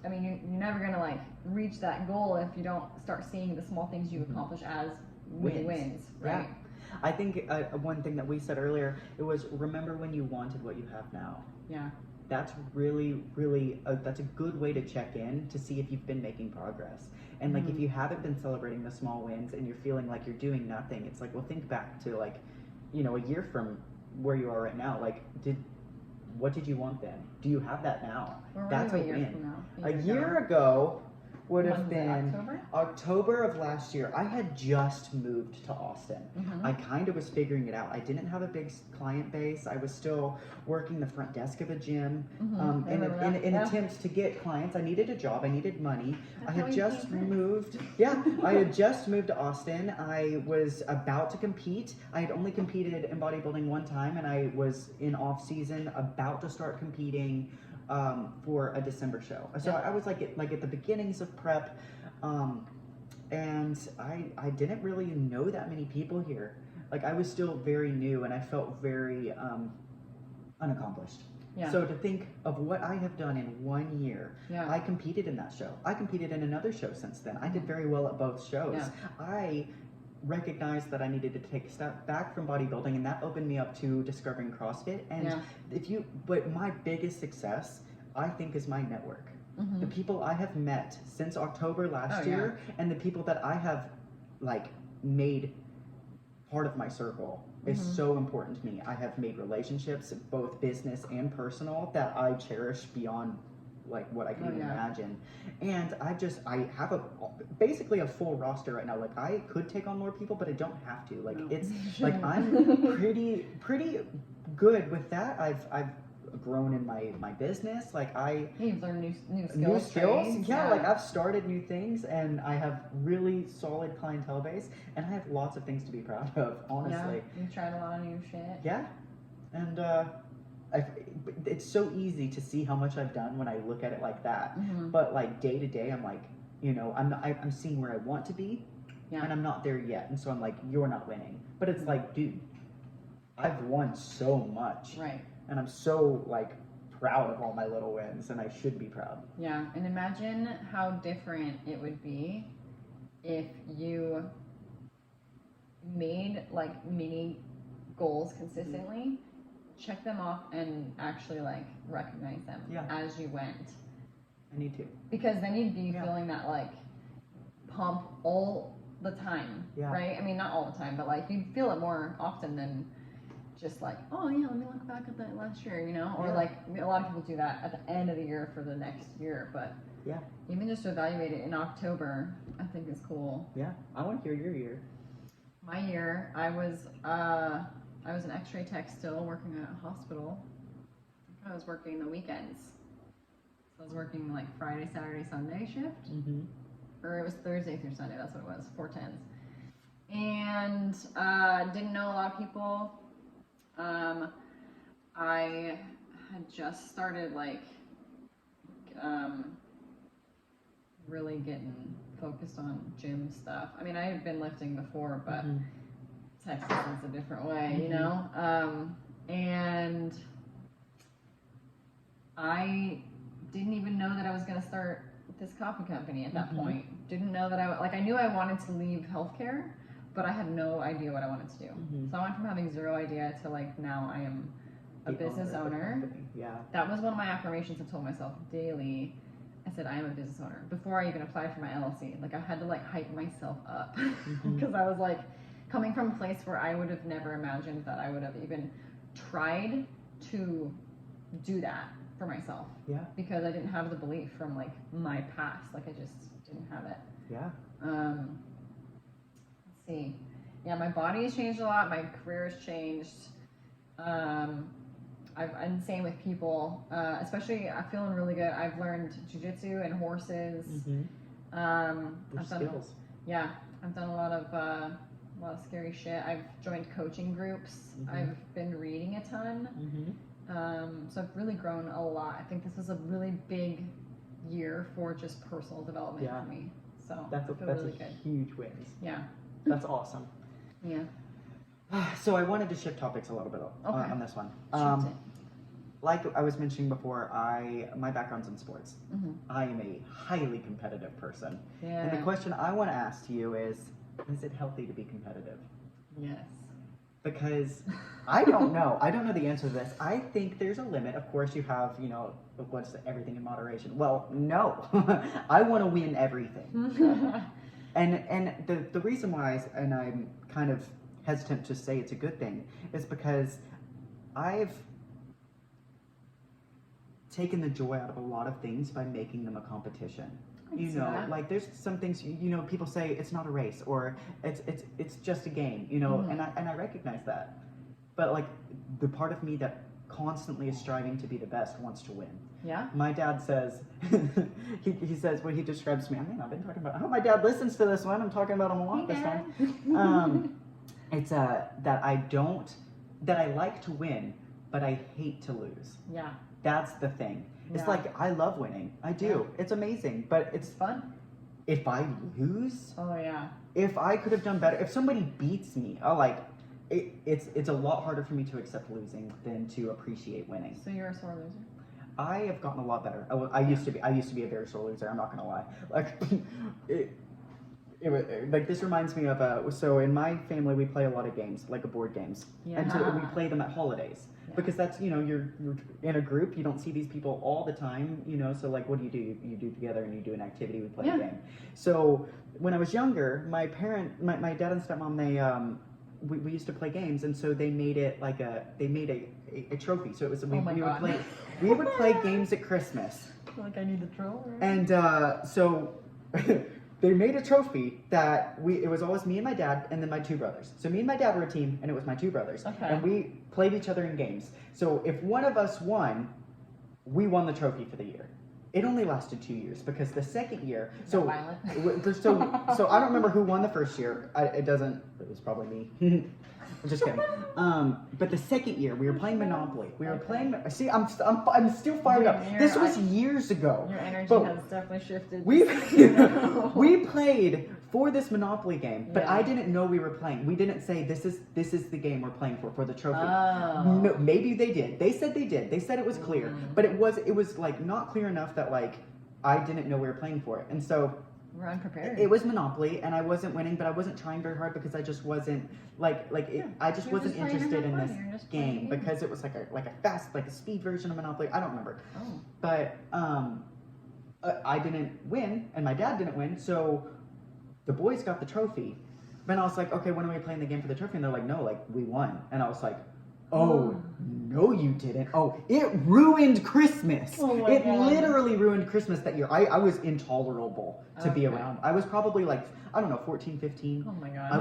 B: I mean, you're never gonna like reach that goal if you don't start seeing the small things you accomplish as wins, right?
A: Yeah. I think one thing that we said earlier, it was, remember when you wanted what you have now.
B: Yeah.
A: That's really, really, that's a good way to check in to see if you've been making progress. And like, if you haven't been celebrating the small wins and you're feeling like you're doing nothing, it's like, well, think back to like, a year from where you are right now, like, what did you want then? Do you have that now?
B: Where
A: That's
B: were
A: a
B: you a year
A: win.
B: from now?
A: A year ago would
B: When
A: have
B: was it,
A: been
B: October?
A: October of last year. I had just moved to Austin.
B: Mm-hmm.
A: I kind of was figuring it out. I didn't have a big client base. I was still working the front desk of a gym.
B: Mm-hmm.
A: In attempts to get clients, I needed a job. I needed money.
B: That's
A: I
B: how
A: had
B: we
A: just
B: became friends.
A: moved. Yeah, I had just moved to Austin. I was about to compete. I had only competed in bodybuilding one time, and I was in off season about to start competing for a December show. So
B: Yeah.
A: I was like at the beginnings of prep. And I didn't really know that many people here. Like, I was still very new, and I felt very unaccomplished.
B: Yeah.
A: So to think of what I have done in 1 year,
B: Yeah.
A: I competed in that show. I competed in another show since then. I did very well at both shows.
B: Yeah.
A: I recognized that I needed to take a step back from bodybuilding, and that opened me up to discovering CrossFit. And
B: Yeah.
A: but my biggest success, I think, is my network.
B: Mm-hmm.
A: The people I have met since October last
B: Oh, yeah.
A: year, and the people that I have like made part of my circle is
B: Mhm.
A: so important to me. I have made relationships, both business and personal, that I cherish beyond like what I can
B: Oh,
A: even
B: yeah.
A: imagine. And I have basically a full roster right now. Like, I could take on more people, but I don't have to. Like,
B: No.
A: it's like I'm pretty good with that. I've grown in my business. Like,
B: You've learned new skills.
A: new skills.
B: trades,
A: Yeah, like I've started new things, and I have really solid clientele base, and I have lots of things to be proud of, honestly.
B: Yeah, you've tried a lot of new shit.
A: Yeah, and it's so easy to see how much I've done when I look at it like that.
B: Mm-hmm.
A: But like day to day, I'm like, I'm seeing where I want to be,
B: Yeah.
A: and I'm not there yet, and so I'm like, you're not winning. But it's like, dude, I've won so much,
B: Right.
A: and I'm so like proud of all my little wins, and I should be proud.
B: Yeah, and imagine how different it would be if you made like mini goals consistently, check them off, and actually like recognize them
A: Yeah.
B: as you went.
A: I need to.
B: Because then you'd be
A: Yeah.
B: feeling that like pump all the time,
A: Yeah.
B: right? I mean, not all the time, but like you'd feel it more often than just like, oh yeah, let me look back at that last year, or
A: Yeah.
B: like a lot of people do that at the end of the year for the next year, but
A: Yeah.
B: even just to evaluate it in October, I think is cool.
A: Yeah, I want to hear your year.
B: My year, I was an X-ray tech still working at a hospital. I was working the weekends. So I was working like Friday, Saturday, Sunday shift.
A: Mm-hmm.
B: Or it was Thursday through Sunday, that's what it was, 4/10s. And didn't know a lot of people. I had just started like really getting focused on gym stuff. I mean, I had been lifting before, but
A: Mhm.
B: Texas is a different way,
A: Mhm.
B: And I didn't even know that I was going to start this coffee company at that
A: Mhm.
B: point. Didn't know that I knew I wanted to leave healthcare, but I had no idea what I wanted to do.
A: Mhm.
B: So I went from having zero idea to like now I am a
A: The
B: business
A: of the
B: समय
A: company. Yeah.
B: That was one of my affirmations I told myself daily. I said, I am a business owner before I even applied for my LLC. Like I had to like hype myself up because I was like coming from a place where I would have never imagined that I would have even tried to do that for myself.
A: Yeah.
B: Because I didn't have the belief from like my past. Like I just didn't have it.
A: Yeah.
B: Let's see. Yeah, my body has changed a lot. My career has changed. I'm same with people, especially I'm feeling really good. I've learned jujitsu and horses.
A: Mm-hmm. Your
B: I've done,
A: skills.
B: yeah, I've done a lot of scary shit. I've joined coaching groups.
A: Mhm.
B: I've been reading a ton.
A: Mm-hmm.
B: So I've really grown a lot. I think this was a really big year for just personal development
A: Yeah.
B: for me. So
A: That's
B: I feel
A: a
B: really good.
A: huge wins.
B: Yeah.
A: That's awesome.
B: Yeah.
A: So I wanted to shift topics a little bit
B: Okay.
A: on this one.
B: Shift it.
A: Like I was mentioning before, my background's in sports.
B: Mhm.
A: I am a highly competitive person.
B: Yeah.
A: And the question I want to ask to you is it healthy to be competitive?
B: Yes.
A: Because I don't know. I don't know the answer to this. I think there's a limit. Of course, you have, what's everything in moderation. Well, no. I want to win everything. And the reason why, and I'm kind of hesitant to say it's a good thing is because I've taken the joy out of a lot of things by making them a competition. You know,
B: that.
A: like there's some things, you know, people say it's not a race or it's just a game, you know,
B: Mhm.
A: and I recognize that. But like the part of me that constantly is striving to be the best wants to win.
B: Yeah.
A: My dad says, he says when he describes me, I mean, I've been talking about, I hope my dad listens to this one. I'm talking about him a lot this time. It's that I like to win, but I hate to lose.
B: Yeah.
A: That's the thing. It's
B: Yeah.
A: like, I love winning. I do. It's amazing. But
B: It's fun.
A: if I lose,
B: Oh yeah.
A: if I could have done better, if somebody beats me, it's a lot harder for me to accept losing than to appreciate winning.
B: So you're a sore loser.
A: I have gotten a lot better. I used to be a very sore loser. I'm not gonna lie. Like, like this reminds me of so in my family we play a lot of games, like board games, and so we
B: Yeah.
A: play them at holidays
B: Yeah.
A: because that's, you know, you're in a group. You don't see these people all the time, you know. So like, what do? You do together and you do an activity. We play
B: Yeah.
A: a game. So when I was younger, my dad and stepmom, they we used to play games, and so they made it like they made a trophy. So it was
B: Oh my God.
A: we would play games at Christmas,
B: Like I need the troll. Right?
A: and so they made a trophy that it was always me and my dad and then my two brothers. So me and my dad were a team, and it was my two brothers,
B: Okay.
A: and we played each other in games. So if one of us won, we won the trophy for the year. It only lasted 2 years because the second year, so so I don't remember who won the first year. It was probably me. I'm just kidding. But the second year we were playing Monopoly. We were playing. See, I'm still fired up.
B: Dude,
A: This was years ago.
B: Your energy
A: But
B: has definitely shifted.
A: we played for this Monopoly game, but
B: Yeah.
A: I didn't know we were playing. We didn't say this is the game we're playing for the trophy.
B: Oh.
A: No, maybe they did. They said they did. They said it was clear, but it was like not clear enough that like I didn't know we were playing for it, and so
B: We're unprepared.
A: it was Monopoly, and I wasn't winning, but I wasn't trying very hard because I just wasn't I just
B: You're
A: wasn't
B: just playing to
A: interested
B: have
A: in
B: fun.
A: this
B: You're just playing
A: game
B: the game.
A: because it was like a fast a speed version of Monopoly. I don't remember.
B: Oh.
A: But I didn't win, and my dad didn't win, so the boys got the trophy. Then I was like, okay, when are we playing the game for the trophy? And they're like, no, like we won. And I was like, oh, no, you didn't. Oh, it ruined Christmas.
B: Oh my
A: It
B: God.
A: literally ruined Christmas that year. I was intolerable to be
B: Okay.
A: around. I was probably like, I don't know, 14, 15.
B: Oh my God.
A: I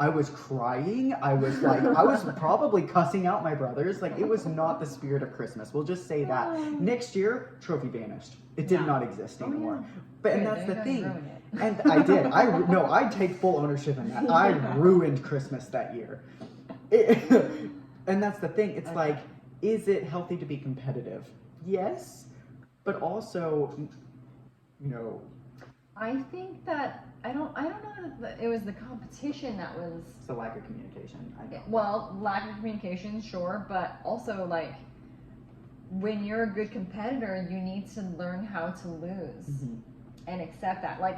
A: was crying. I was probably cussing out my brothers. Like, it was not the spirit of Christmas. We'll just say that. Next year, trophy vanished. It did
B: Yeah.
A: not exist
B: Oh,
A: anymore.
B: yeah.
A: But, and
B: Good,
A: that's the
B: they
A: thing.
B: ruined it.
A: And I did. I take full ownership in that. I ruined Christmas that year. And that's the thing. It's
B: Okay.
A: like, is it healthy to be competitive? Yes. But also, you know,
B: I think that I don't know that it was the competition that was
A: it's the lack of communication. I know.
B: well, lack of communication, sure, but also like when you're a good competitor, you need to learn how to lose
A: Mhm.
B: and accept that. Like,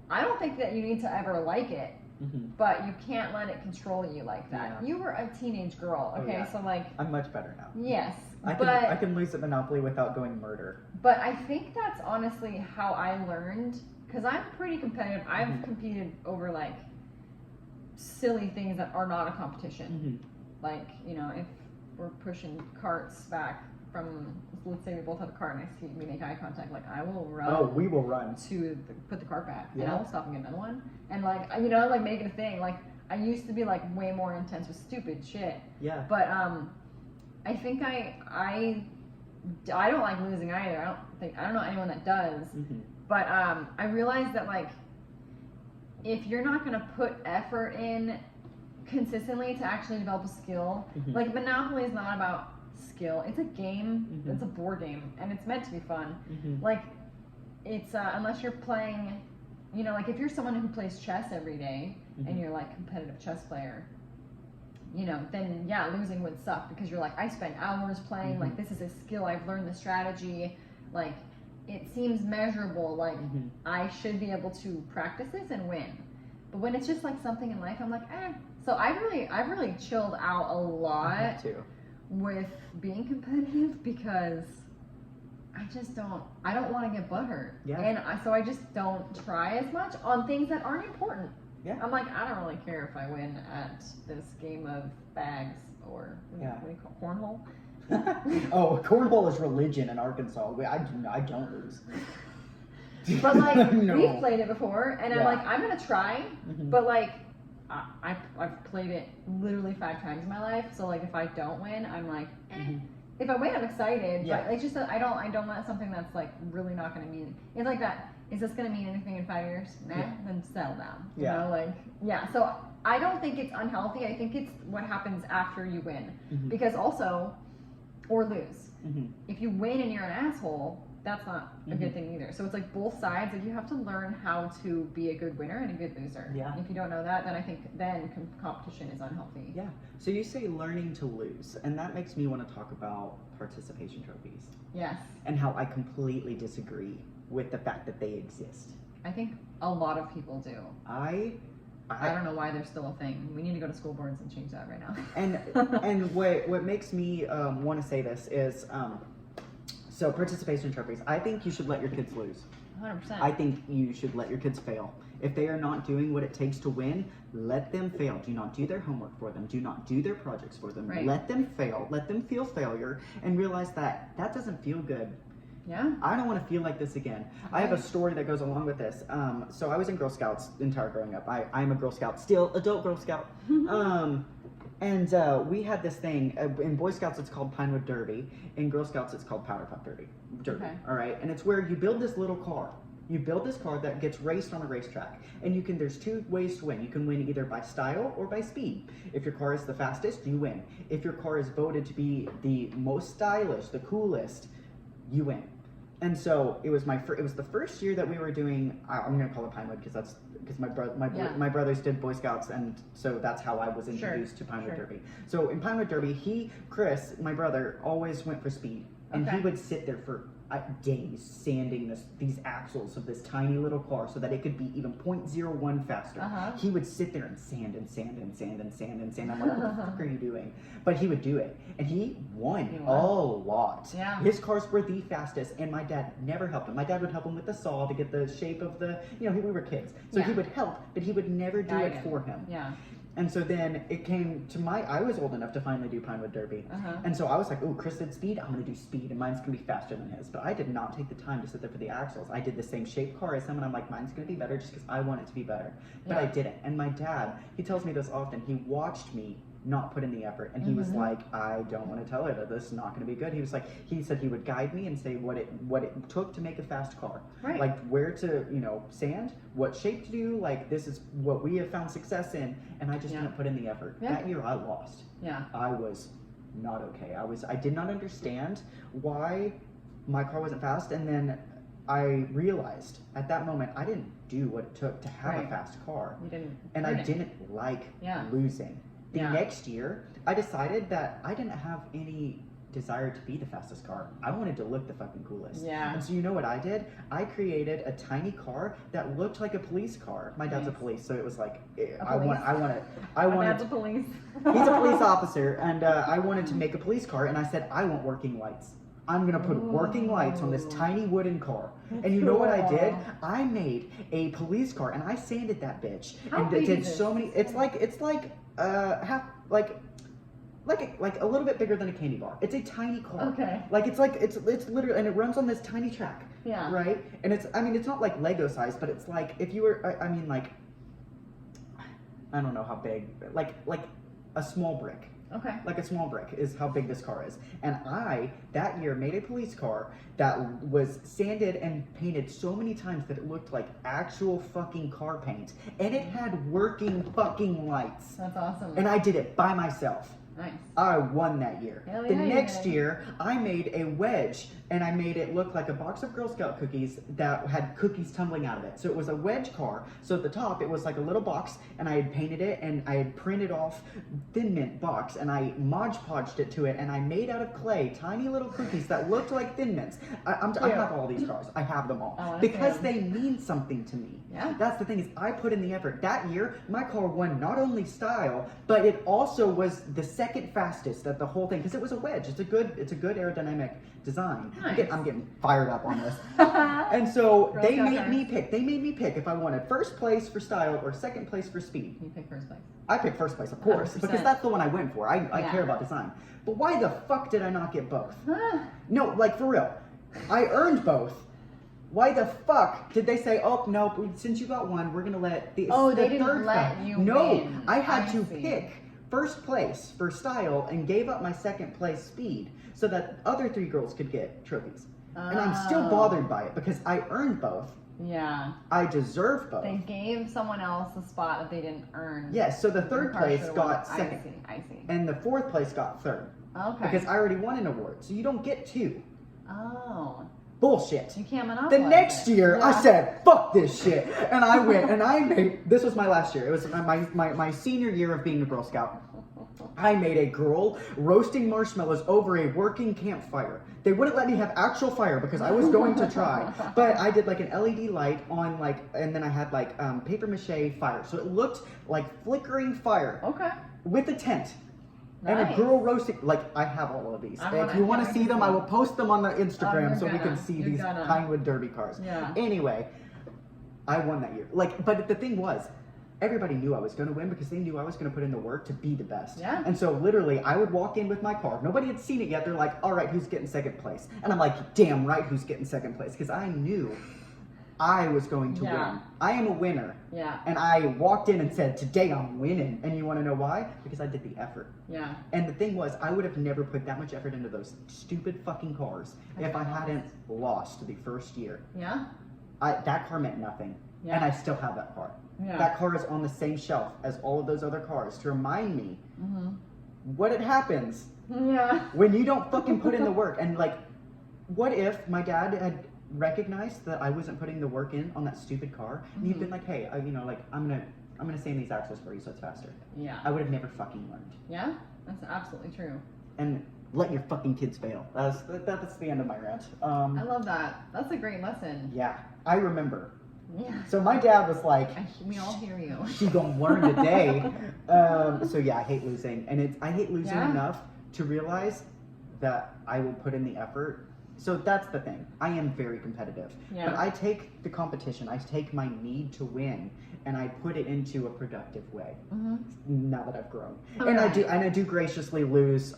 B: I don't think that you need to ever like it,
A: Mhm.
B: but you can't let it control you like that.
A: Yeah.
B: You were a teenage girl,
A: Oh,
B: okay?
A: yeah.
B: So like,
A: I'm much better now.
B: yes,
A: I
B: but
A: can lose at Monopoly without going murder.
B: But I think that's honestly how I learned, because I'm pretty competitive. I've
A: Mhm.
B: competed over like silly things that are not a competition. Like, you know, if we're pushing carts back from, let's say we both have a cart and I see we make eye contact, like I will run
A: Oh, we will run.
B: put the cart back and
A: Yeah.
B: I'll stop and get another one. And like, you know, like make it a thing. Like, I used to be like way more intense with stupid shit.
A: Yeah.
B: But I think I don't like losing either. I don't know anyone that does.
A: Mhm.
B: But I realized that like if you're not gonna put effort in consistently to actually develop a skill,
A: Mhm.
B: like Monopoly is not about skill. It's a game.
A: Mhm.
B: It's a board game, and it's meant to be fun.
A: Mhm.
B: Like it's unless you're playing, you know, like if you're someone who plays chess every day
A: Mhm.
B: and you're like competitive chess player, you know, then yeah, losing would suck because you're like, I spent hours playing,
A: Mhm.
B: like this is a skill, I've learned the strategy, like it seems measurable, like
A: Mhm.
B: I should be able to practice this and win. But when it's just like something in life, I'm like, eh. So I've really chilled out a
A: I
B: lot
A: have to.
B: with being competitive because I don't want to get butthurt.
A: Yeah.
B: And so I just don't try as much on things that aren't important.
A: Yeah.
B: I'm like, I don't really care if I win at this game of bags or what do you call cornhole.
A: Oh, cornhole is religion in Arkansas. I don't lose.
B: But like
A: No.
B: we've played it before, and I'm
A: Yeah.
B: like, I'm gonna try, but like I've played it literally 5 times in my life. So like if I don't win, I'm like, eh. If I win, I'm excited.
A: Yeah.
B: But it's just that I don't want something that's like really not gonna mean. It's like that. Is this gonna mean anything in 5 years? Nah.
A: Yeah.
B: Then settle down. You
A: Yeah.
B: know, like yeah. So I don't think it's unhealthy. I think it's what happens after you win, because also, or lose. If you win and you're an asshole, that's not a good thing either. So it's like both sides. Like you have to learn how to be a good winner and a good loser.
A: Yeah.
B: If you don't know that, then I think then competition is unhealthy.
A: Yeah. So you say learning to lose, and that makes me want to talk about participation trophies
B: Yes.
A: and how I completely disagree with the fact that they exist.
B: I think a lot of people do. I don't know why they're still a thing. We need to go to school boards and change that right now.
A: And what makes me want to say this is so participation trophies. I think you should let your kids lose.
B: 100%.
A: I think you should let your kids fail. If they are not doing what it takes to win, let them fail. Do not do their homework for them. Do not do their projects for them.
B: Right.
A: Let them fail. Let them feel failure and realize that that doesn't feel good.
B: Yeah.
A: I don't want to feel like this again. I have a story that goes along with this. So I was in Girl Scouts entire growing up. I'm a Girl Scout, still adult Girl Scout. And we had this thing in Boy Scouts. It's called Pinewood Derby. In Girl Scouts, it's called Powder Puff Derby.
B: Okay.
A: All right, and it's where you build this little car. You build this car that gets raced on a racetrack, and you can. There's 2 ways to win. You can win either by style or by speed. If your car is the fastest, you win. If your car is voted to be the most stylish, the coolest, you win. And so it was it was the first year that we were doing. I'm gonna call it Pinewood because my brothers did Boy Scouts, and so that's how I was introduced to Pinewood Derby. So in Pinewood Derby, Chris, my brother, always went for speed, and he would sit there for days sanding these axles of this tiny little car so that it could be even 0.01 faster. He would sit there and sand and sand and sand and sand and sand. I'm like, what the fuck are you doing? But he would do it, and he won a lot.
B: Yeah.
A: His cars were the fastest, and my dad never helped him. My dad would help him with the saw to get the shape of the, we were kids. So he would help, but he would never do it for him.
B: Yeah.
A: And so then it came to I was old enough to finally do Pinewood Derby. And so I was like, oh, Chris did speed, I'm gonna do speed, and mine's gonna be faster than his. But I did not take the time to sit there for the axles. I did the same shaped car as him, and I'm like, mine's gonna be better just because I want it to be better. But I didn't. And my dad, he tells me this often, he watched me not put in the effort, and he was like, I don't want to tell her that this is not going to be good. He was like, he said he would guide me and say what it took to make a fast car, like where to sand, what shape to do, like this is what we have found success in, and I just didn't put in the effort. That year I lost. I was not okay. I did not understand why my car wasn't fast, and then I realized at that moment I didn't do what it took to have a fast car.
B: You didn't.
A: And I didn't like losing. The next year, I decided that I didn't have any desire to be the fastest car. I wanted to look the fucking coolest.
B: Yeah.
A: And so you know what I did? I created a tiny car that looked like a police car. My dad's a police, so it was like I wanted.
B: My dad's a police.
A: He's a police officer, and I wanted to make a police car, and I said I want working lights. I'm gonna put working lights on this tiny wooden car. And you know what I did? I made a police car, and I sanded that bitch.
B: How
A: and
B: big
A: did
B: is
A: so many. It's like half like a little bit bigger than a candy bar. It's a tiny car.
B: Okay.
A: Like it's literally, and it runs on this tiny track.
B: Yeah.
A: Right. And it's not like Lego size, but it's like if you were I don't know how big, like a small brick.
B: Okay.
A: Like a small brick is how big this car is. And I, that year, made a police car that was sanded and painted so many times that it looked like actual fucking car paint. And it had working fucking lights.
B: That's awesome.
A: And I did it by myself.
B: Nice.
A: I won that year.
B: Hell
A: The
B: yeah,
A: next year, I made a wedge, and I made it look like a box of Girl Scout cookies that had cookies tumbling out of it. So it was a wedge car. So at the top, it was like a little box, and I had painted it, and I had printed off Thin Mint box, and I Mod Podged it to it, and I made out of clay tiny little cookies that looked like Thin Mints. I have all these cars. I have them all. Because they mean something to me.
B: Yeah.
A: That's the thing, is I put in the effort. That year, my car won not only style, but it also was the second second fastest at the whole thing because it was a wedge. It's a good aerodynamic design.
B: Nice.
A: I'm getting fired up on this. And so
B: Girl
A: they
B: Scout
A: made
B: cars.
A: me pick. They made me pick if I wanted first place for style or second place for speed.
B: You pick first place.
A: I picked first place, of course,
B: 100%.
A: because that's the one I went for. I
B: Yeah.
A: care about design. But why the fuck did I not get both? No, like for real. I earned both. Why the fuck did they say, oh, no, since you got one, we're going to let the
B: Oh,
A: the
B: they didn't
A: third
B: let
A: guy.
B: you
A: No,
B: win.
A: I had
B: I
A: to
B: see.
A: pick first place for style and gave up my second place speed so that other 3 girls could get trophies. And I'm still
B: Oh.
A: bothered by it because I earned both.
B: Yeah.
A: I deserve both.
B: They gave someone else a spot that they didn't earn.
A: Yes, so the third
B: Your car
A: place
B: should've
A: got
B: won.
A: second.
B: I see.
A: And the fourth place got third.
B: Okay.
A: Because I already won an award. So you don't get 2.
B: Oh.
A: Bullshit.
B: You can't
A: The
B: monopolize
A: next
B: it.
A: year, I
B: Yeah.
A: said, fuck this shit. And I went and I made, this was my last year. It was my senior year of being a Girl Scout. I made a girl roasting marshmallows over a working campfire. They wouldn't let me have actual fire because I was going to try. But I did like an LED light on and then I had paper mache fire. So it looked like flickering fire
B: Okay.
A: with a tent. And a
B: Nice.
A: girl roasting, I have all of these.
B: I
A: If
B: wanna-
A: you want
B: I
A: to
B: can't
A: see
B: wait to
A: them, I
B: see.
A: will post them on the Instagram
B: you're
A: so we can
B: gonna.
A: see
B: You're
A: these
B: gonna.
A: Pinewood Derby cars.
B: Yeah.
A: Anyway, I won that year. But the thing was, everybody knew I was going to win because they knew I was going to put in the work to be the best.
B: Yeah.
A: And so literally, I would walk in with my car. Nobody had seen it yet. They're like, all right, who's getting second place? And I'm like, damn right, who's getting second place? Because I knew I was going to
B: Yeah.
A: win. I am a winner.
B: Yeah.
A: And I walked in and said, today I'm winning. And you want to know why? Because I did the effort.
B: Yeah.
A: And the thing was, I would have never put that much effort into those stupid fucking cars if I hadn't lost the first year.
B: Yeah.
A: That car meant nothing.
B: Yeah.
A: And I still have that car.
B: Yeah.
A: That car is on the same shelf as all of those other cars to remind me
B: Mhm.
A: what it happens
B: Yeah.
A: when you don't fucking put in the work. And what if my dad had recognized that I wasn't putting the work in on that stupid car, and he'd been like, "Hey, I'm gonna sand these axles for you so it's faster."
B: Yeah.
A: I would have never fucking learned.
B: Yeah. That's absolutely true.
A: And let your fucking kids fail. That's the end of my rant.
B: I love that. That's a great lesson.
A: Yeah, I remember.
B: Yeah.
A: So my dad was like,
B: We all hear you.
A: "She gonna learn today." So yeah, I hate losing, and I hate losing
B: Yeah.
A: enough to realize that I will put in the effort. So that's the thing. I am very competitive,
B: Yeah.
A: but I take the competition. I take my need to win, and I put it into a productive way.
B: Mhm.
A: Now that I've grown,
B: All
A: and
B: right.
A: I do graciously lose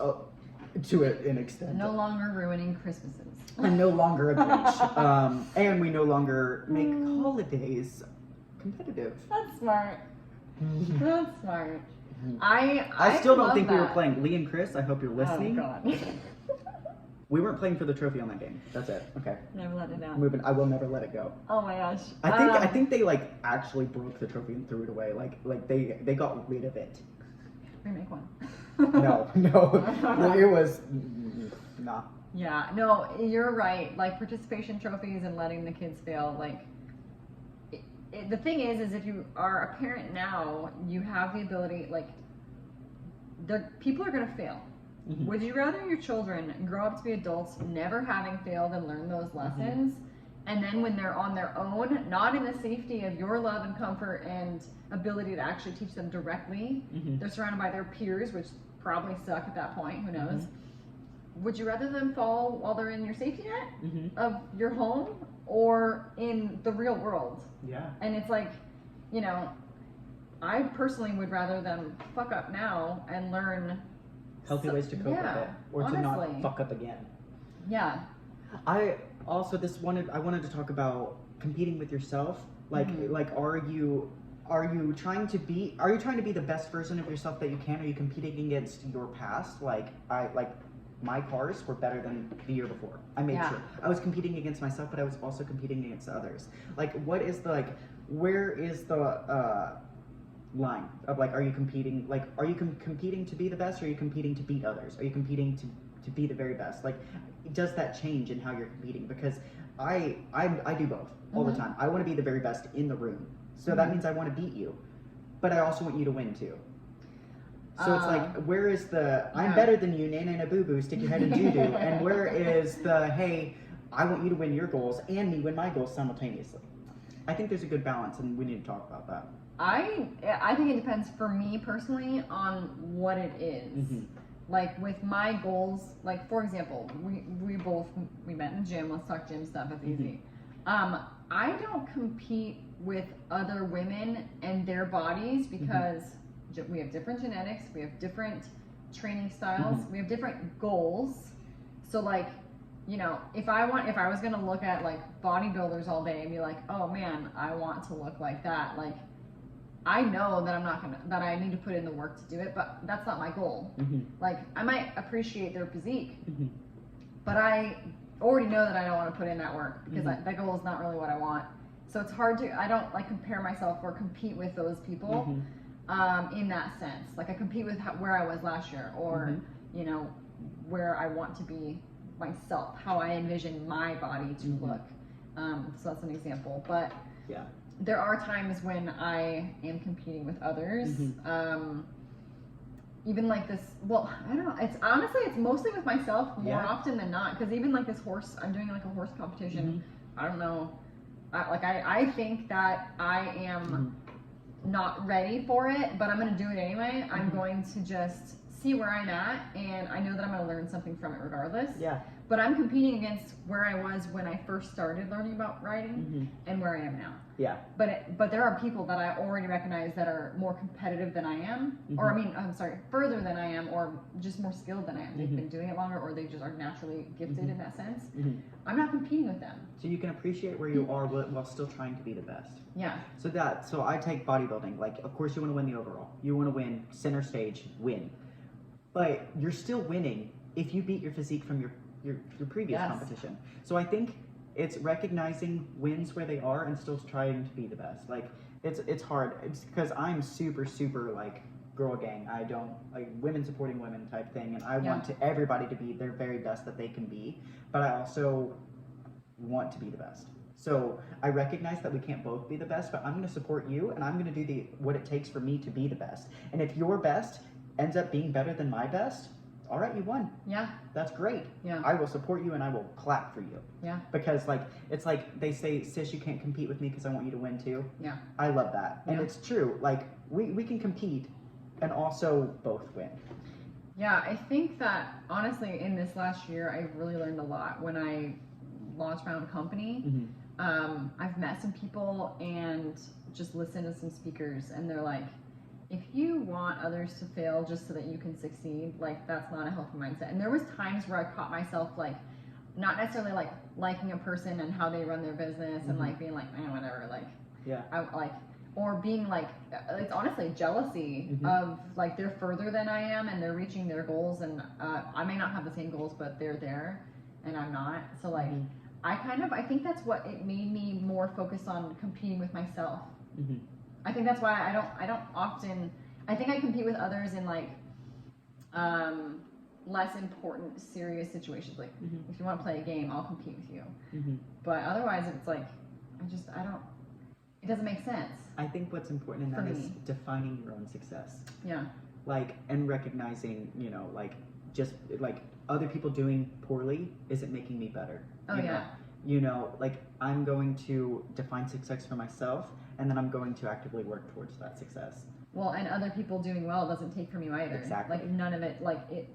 A: to an extent.
B: No longer ruining Christmases.
A: I'm no longer a Grinch, and we no longer make
B: Mm.
A: holidays competitive.
B: That's smart. That's smart. I
A: still don't
B: love
A: think we were
B: that.
A: playing. Lee and Chris, I hope you're listening.
B: Oh God.
A: We weren't playing for the trophy on that game. That's it. Okay,
B: Never let it down.
A: moving. I will never let it go.
B: Oh my gosh.
A: I think they actually broke the trophy and threw it away. They got rid of it.
B: Remake one.
A: No, it was nah.
B: Yeah, no, you're right. Like participation trophies and letting the kids fail. The thing is if you are a parent now, you have the ability. People are gonna fail.
A: Mhm.
B: Would you rather your children grow up to be adults, never having failed and learn those lessons, and then when they're on their own, not in the safety of your love and comfort and ability to actually teach them directly,
A: Mhm.
B: they're surrounded by their peers, which probably suck at that point, who knows? Would you rather them fall while they're in your safety net
A: Mhm.
B: of your home or in the real world?
A: Yeah.
B: And it's I personally would rather them fuck up now and learn.
A: Healthy ways to cope with
B: yeah,
A: it, or to
B: honestly.
A: not fuck up again.
B: Yeah.
A: I also I wanted to talk about competing with yourself.
B: Mhm.
A: Are you trying to be the best version of yourself that you can? Are you competing against your past? My cars were better than the year before. I made
B: Yeah.
A: sure. I was competing against myself, but I was also competing against others. Where is the line of are you competing competing to be the best, or are you competing to beat others? Are you competing to be the very best? Does that change in how you're competing? Because I do both all the
B: Mhm.
A: time. I want to be the very best in the room, so that
B: Mhm.
A: means I want to beat you, but I also want you to win too. So it's where is the I'm
B: yeah.
A: better than you, nana na boo boo, stick your head in doo doo, and where is the hey, I want you to win your goals and me win my goals simultaneously? I think there's a good balance, and we need to talk about that.
B: I think it depends for me personally on what it is.
A: Mhm.
B: Like with my goals, like for example, we met in the gym. Let's talk gym stuff. That's easy. I don't compete with other women and their bodies because we have different genetics, we have different training styles, we have different goals. So like, you know, if I was gonna look at like bodybuilders all day and be like, oh man, I want to look like that, like I know that I need to put in the work to do it, but that's not my goal. Like I might appreciate their physique, but I already know that I don't want to put in that work because that goal is not really what I want. So it's hard I don't like compare myself or compete with those people in that sense. Like I compete with where I was last year or, you know, where I want to be myself, how I envision my body to look. So that's an example. But
A: yeah,
B: there are times when I am competing with others. Even like this, well, I don't know. It's mostly with myself more often than not. Because even like this horse, I'm doing like a horse competition. I don't know. I think that I am not ready for it, but I'm going to do it anyway. I'm going to just see where I'm at, and I know that I'm going to learn something from it regardless.
A: Yeah.
B: But I'm competing against where I was when I first started learning about riding and where I am now.
A: Yeah.
B: But there are people that I already recognize that are more competitive than I am, or I mean, I'm sorry, further than I am, or just more skilled than I am. They've been doing it longer, or they just are naturally gifted in that sense. I'm not competing with them.
A: So you can appreciate where you are while still trying to be the best.
B: Yeah.
A: So I take bodybuilding. Like, of course, you want to win the overall. You want to win center stage, win. But you're still winning if you beat your physique from your previous competition. So I think it's recognizing wins where they are and still trying to be the best. Like it's hard. It's because I'm super like girl gang. I don't like women supporting women type thing, and I want everybody to be their very best that they can be. But I also want to be the best. So I recognize that we can't both be the best, but I'm going to support you, and I'm going to do what it takes for me to be the best. And if your best ends up being better than my best, all right, you won.
B: Yeah.
A: That's great.
B: Yeah.
A: I will support you and I will clap for you.
B: Yeah.
A: Because like it's like they say, sis, you can't compete with me because I want you to win too.
B: Yeah.
A: I love that. And it's true. Like we can compete and also both win.
B: Yeah, I think that honestly in this last year I really learned a lot when I launched my own company. I've met some people and just listened to some speakers, and they're like, if you want others to fail just so that you can succeed, like that's not a healthy mindset. And there was times where I caught myself like not necessarily like liking a person and how they run their business and like being like, man, whatever, like I like, or being like, it's honestly jealousy of like they're further than I am and they're reaching their goals, and I may not have the same goals, but they're there and I'm not. So like I think that's what it made me more focused on competing with myself. I think that's why I don't often, I think I compete with others in like less important serious situations. Like if you want to play a game, I'll compete with you. But otherwise it's like it doesn't make sense.
A: I think what's important in that is defining your own success.
B: Yeah.
A: Like, and recognizing, you know, like just like other people doing poorly isn't making me better. You know, like I'm going to define success for myself, and then I'm going to actively work towards that success.
B: Well, and other people doing well doesn't take from you either.
A: Exactly.
B: Like none of it,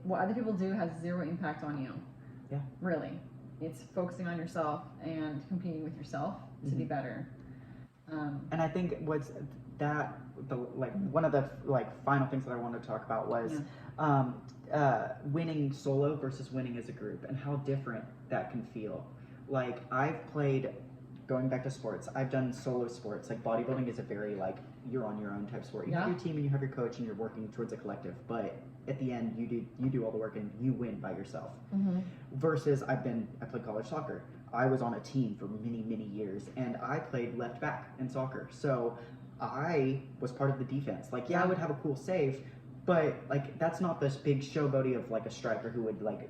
B: what other people do has zero impact on you.
A: Yeah.
B: Really. It's focusing on yourself and competing with yourself to be better.
A: And I think one of the final things that I wanted to talk about was winning solo versus winning as a group, and how different that can feel. Like I've played, going back to sports, I've done solo sports. Like bodybuilding is a very like you're on your own type sport. You have your team and you have your coach and you're working towards a collective. But at the end, you do all the work and you win by yourself. Versus I played college soccer. I was on a team for many years, and I played left back in soccer. So I was part of the defense. Like I would have a cool save, but like that's not this big showboaty of like a striker who would like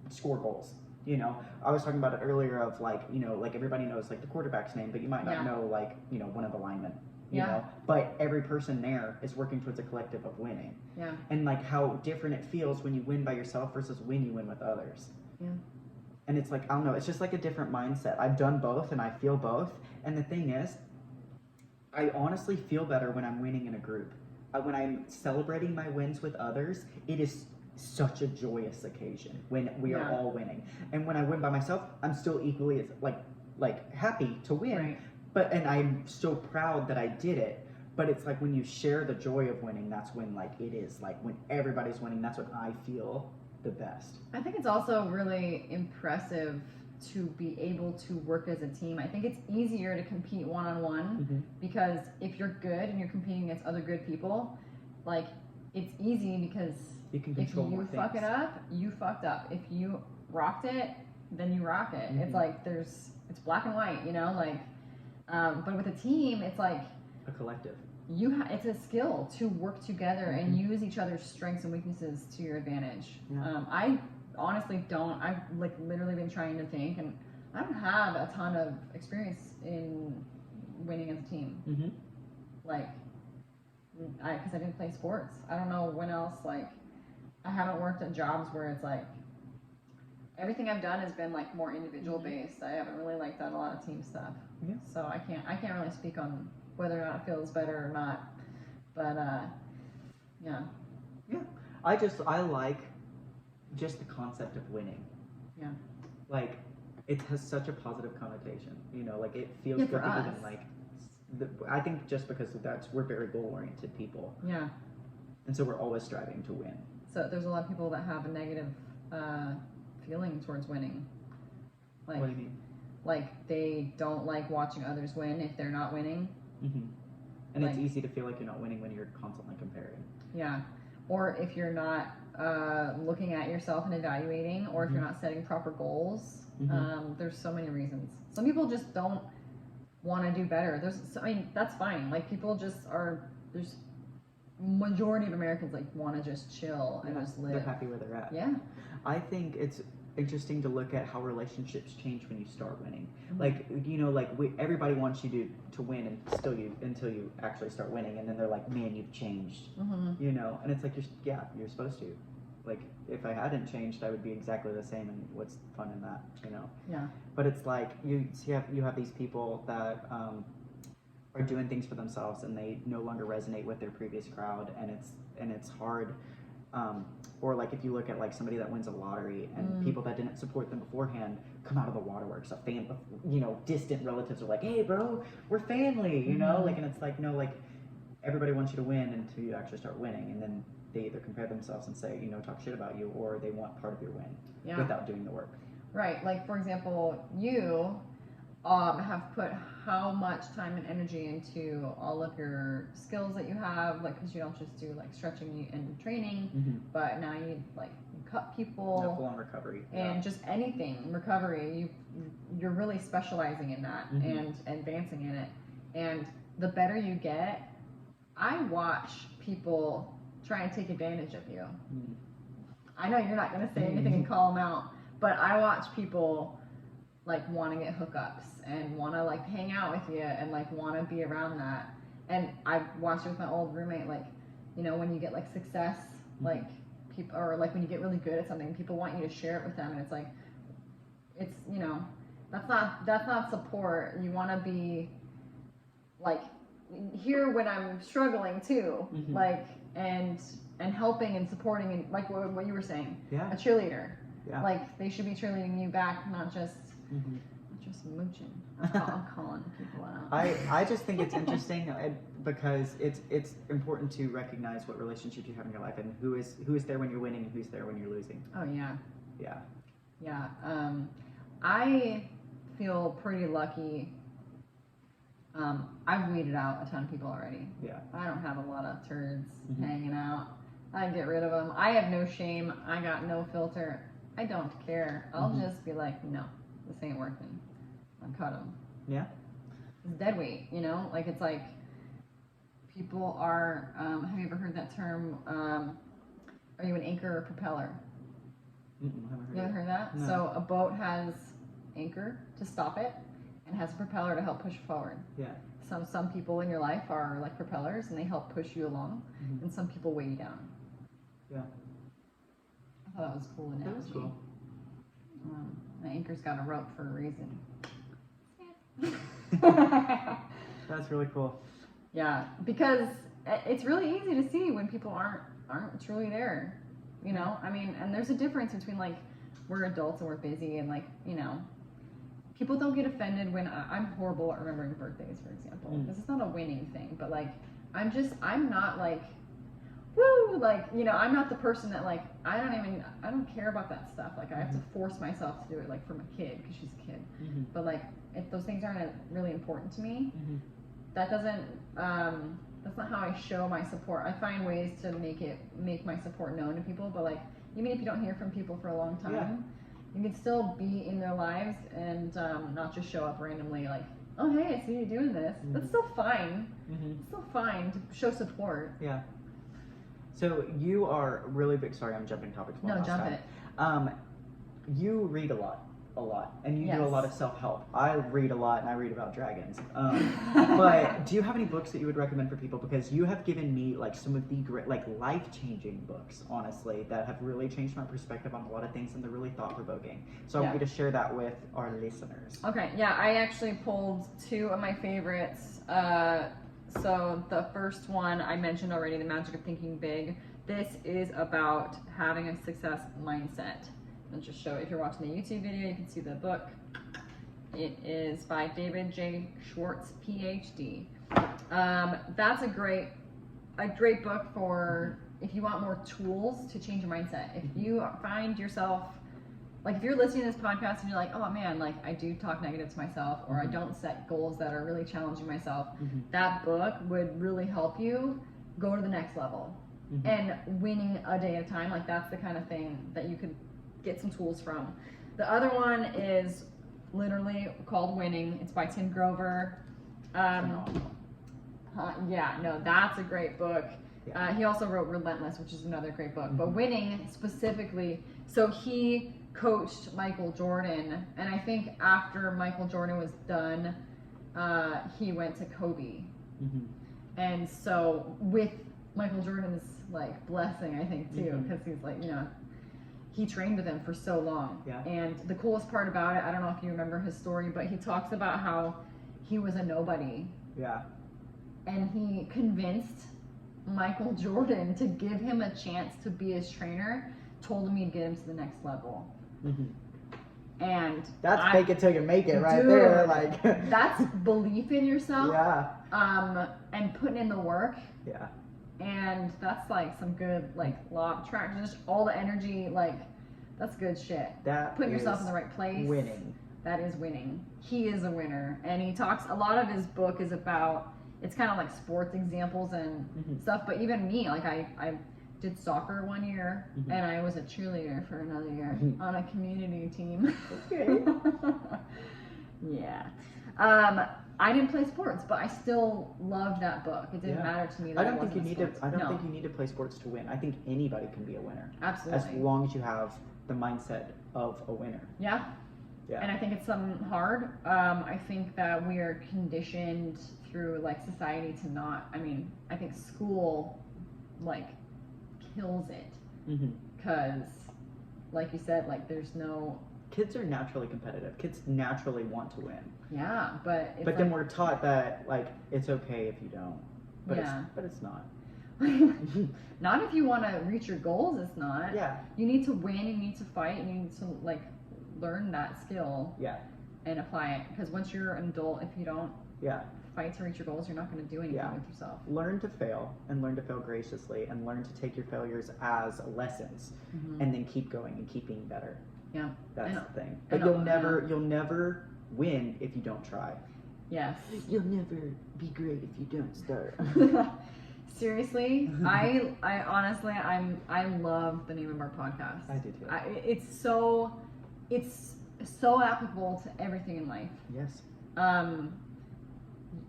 A: score goals. You know, I was talking about it earlier of like, you know, like everybody knows like the quarterback's name, but you might not know like, you know, one of the linemen, you know, but every person there is working towards a collective of winning. Yeah. And like how different it feels when you win by yourself versus when you win with others. Yeah. And it's like, I don't know, it's just like a different mindset. I've done both and I feel both. And the thing is, I honestly feel better when I'm winning in a group. When I'm celebrating my wins with others, it is such a joyous occasion when we are
B: Yeah.
A: all winning. And when I win by myself, I'm still equally as like happy to win,
B: Right.
A: but and I'm so proud that I did it. But it's like when you share the joy of winning, that's when like it is like when everybody's winning, that's when I feel the best.
B: I think it's also really impressive to be able to work as a team. I think it's easier to compete one-on-one because if you're good and you're competing against other good people, like it's easy because
A: You can
B: if
A: control more
B: you fuck
A: things.
B: it up, you fucked up. If you rocked it, then you rock it.
A: Mhm.
B: It's like it's black and white, you know, like but with a team, it's like
A: A collective.
B: it's a skill to work together and
A: Mhm.
B: use each other's strengths and weaknesses to your advantage.
A: Yeah.
B: I honestly don't. I've like literally been trying to think, and I don't have a ton of experience in winning as a team.
A: Mm-hmm.
B: Like, because I didn't play sports. I don't know when else. Like, I haven't worked at jobs where it's like everything I've done has been like more individual based. I haven't really like done a lot of team stuff.
A: Yeah.
B: So I can't really speak on whether or not it feels better or not. But yeah.
A: I like just the concept of winning.
B: Yeah.
A: Like it has such a positive connotation. You know, like it feels
B: Yeah,
A: good
B: for
A: to
B: us.
A: even like. I think just because of that, we're very goal oriented people,
B: Yeah.
A: and so we're always striving to win.
B: So there's a lot of people that have a negative feeling towards winning. Like,
A: What do you mean?
B: like they don't like watching others win if they're not winning.
A: Mm-hmm. And it's
B: Like-
A: easy to feel like you're not winning when you're constantly comparing.
B: Yeah. Or if you're not looking at yourself and evaluating, or if you're not setting proper goals.
A: Mhm.
B: There's so many reasons. Some people just don't want to do better. I mean, that's fine. Like people just are. There's majority of Americans like want to just chill and just
A: They're
B: live.
A: happy where they're at.
B: Yeah.
A: I think it's interesting to look at how relationships change when you start winning.
B: Mhm.
A: Like you know, like everybody wants you to win until you actually start winning, and then they're like, "Man, you've changed."
B: Mm-hmm.
A: You know, and it's like you're supposed to. Like if I hadn't changed, I would be exactly the same. And what's fun in that, you know?
B: Yeah.
A: But it's like you have these people that are doing things for themselves, and they no longer resonate with their previous crowd, and it's hard. Or like if you look at like somebody that wins a lottery and people that didn't support them beforehand come out of the waterworks, distant relatives are like, "Hey, bro, we're family," you know, like, and it's like no, like everybody wants you to win until you actually start winning, and then they either compare themselves and say, talk shit about you, or they want part of your win without doing the work.
B: Right. Like for example, you have put how much time and energy into all of your skills that you have, like because you don't just do like stretching and training, but now you like cut people,
A: Full on recovery,
B: and just anything recovery. You're really specializing in that and advancing in it, and the better you get, I watch people try and take advantage of you. I know you're not going to say anything and call them out, but I watch people like want to get hookups and want to like hang out with you and like want to be around that. And I watched it with my old roommate, like, when you get like success, like people, or like when you get really good at something, people want you to share it with them, and it's like, it's that's not support. You want to be like here when I'm struggling too, like and helping and supporting, and like what you were saying,
A: Yeah.
B: a cheerleader.
A: Yeah.
B: Like they should be cheerleading you back, not just mooching. I'm calling people out.
A: I just think it's interesting because it's important to recognize what relationship you have in your life and who is there when you're winning and who's there when you're losing.
B: Oh yeah.
A: Yeah.
B: I feel pretty lucky. I've weeded out a ton of people already.
A: Yeah.
B: I don't have a lot of turds hanging out. I get rid of them. I have no shame. I got no filter. I don't care. I'll just be like, no, this ain't working. I'll cut them.
A: Yeah.
B: It's dead weight, Like it's like people are. Have you ever heard that term? Are you an anchor or propeller?
A: Haven't heard
B: You ever
A: it.
B: heard that?
A: No.
B: So a boat has anchor to stop it and has a propeller to help push forward.
A: Yeah.
B: Some people in your life are like propellers and they help push you along, and some people weigh you down.
A: Yeah.
B: I thought that was a cool
A: That
B: analogy.
A: was cool.
B: The anchor's got a rope for a reason.
A: That's really cool.
B: Yeah, because it's really easy to see when people aren't truly there. You know, I mean, and there's a difference between like we're adults and we're busy and like, you know, people don't get offended when I'm horrible at remembering birthdays, for example. This is not a winning thing, but like I'm not like, woo, like, you know, I'm not the person that like, I don't care about that stuff. Like, I have to force myself to do it, like, for my kid, because she's a kid. But like, if those things aren't really important to me, that doesn't, that's not how I show my support. I find ways to make my support known to people, but like, even if you don't hear from people for a long time, you can still be in their lives and not just show up randomly like, oh, hey, I see you doing this. That's still fine. It's still fine to show support.
A: Yeah. So you are really big. Sorry, I'm jumping topics.
B: No, jump it.
A: You read a lot, and you do a lot of self-help. I read a lot, and I read about dragons. But do you have any books that you would recommend for people? Because you have given me like some of the great, like, life-changing books, honestly, that have really changed my perspective on a lot of things, and they're really thought-provoking. So I want you to share that with our listeners.
B: Okay, yeah, I actually pulled two of my favorites. So the first one I mentioned already, The Magic of Thinking Big. This is about having a success mindset. I'll just show it. If you're watching the YouTube video, you can see the book. It is by David J. Schwartz, PhD. That's a great book for if you want more tools to change your mindset. If you find yourself, like, if you're listening to this podcast and you're like, oh man, like, I do talk negative to myself, or I don't set goals that are really challenging myself, that book would really help you go to the next level. And winning a day at a time, like, that's the kind of thing that you could get some tools from. The other one is literally called Winning. It's by Tim Grover. That's a great book. He also wrote Relentless, which is another great book. But Winning specifically, so he coached Michael Jordan, and I think after Michael Jordan was done, he went to Kobe. And so with Michael Jordan's like blessing, I think too, because he's like, you know, he trained with him for so long. And the coolest part about it, I don't know if you remember his story, but he talks about how he was a nobody. And he convinced Michael Jordan to give him a chance to be his trainer, told him he'd get him to the next level. And
A: that's fake it till you make it, right there. Like,
B: that's belief in yourself. And putting in the work. And that's like some good, like, law of attraction, just all the energy, like, that's good shit.
A: That
B: putting yourself in the right place.
A: Winning.
B: That is winning. He is a winner. And he talks, a lot of his book is about, it's kind of like sports examples and stuff, but even me, like, I did soccer one year, and I was a cheerleader for another year on a community team. I didn't play sports, but I still loved that book. It didn't matter to me that
A: I don't think you need to play sports to win. I think anybody can be a winner.
B: Absolutely.
A: As long as you have the mindset of a winner.
B: And I think it's something hard. I think that we are conditioned through, like, society to not, I think school, like, kills it. Because, like you said, like, there's no...
A: Kids are naturally competitive. Kids naturally want to win.
B: But it's
A: then we're taught that, like, it's okay if you don't. But it's not.
B: Not if you want to reach your goals, it's not. You need to win, you need to fight, you need to, like, learn that skill and apply it. Because once you're an adult, if you don't fight to reach your goals, you're not going to do anything with yourself.
A: Learn to fail, and learn to fail graciously, and learn to take your failures as lessons, and then keep going and keep being better. That's the thing. But you'll never win if you don't try. You'll never be great if you don't start.
B: Seriously, I honestly, I love the name of our podcast.
A: I do too.
B: It's so applicable to everything in life.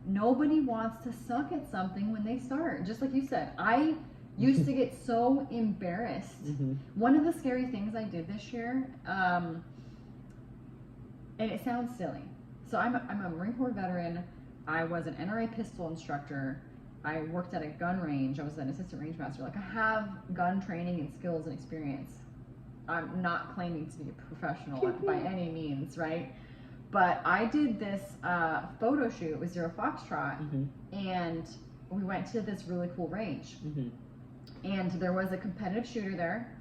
B: Nobody wants to suck at something when they start. Just like you said, I used to get so embarrassed. One of the scary things I did this year, and it sounds silly. So I'm a Marine Corps veteran. I was an NRA pistol instructor. I worked at a gun range. I was an assistant range master. Like, I have gun training and skills and experience. I'm not claiming to be a professional by any means, right? But I did this photo shoot with Zero Foxtrot, and we went to this really cool range. And there was a competitive shooter there,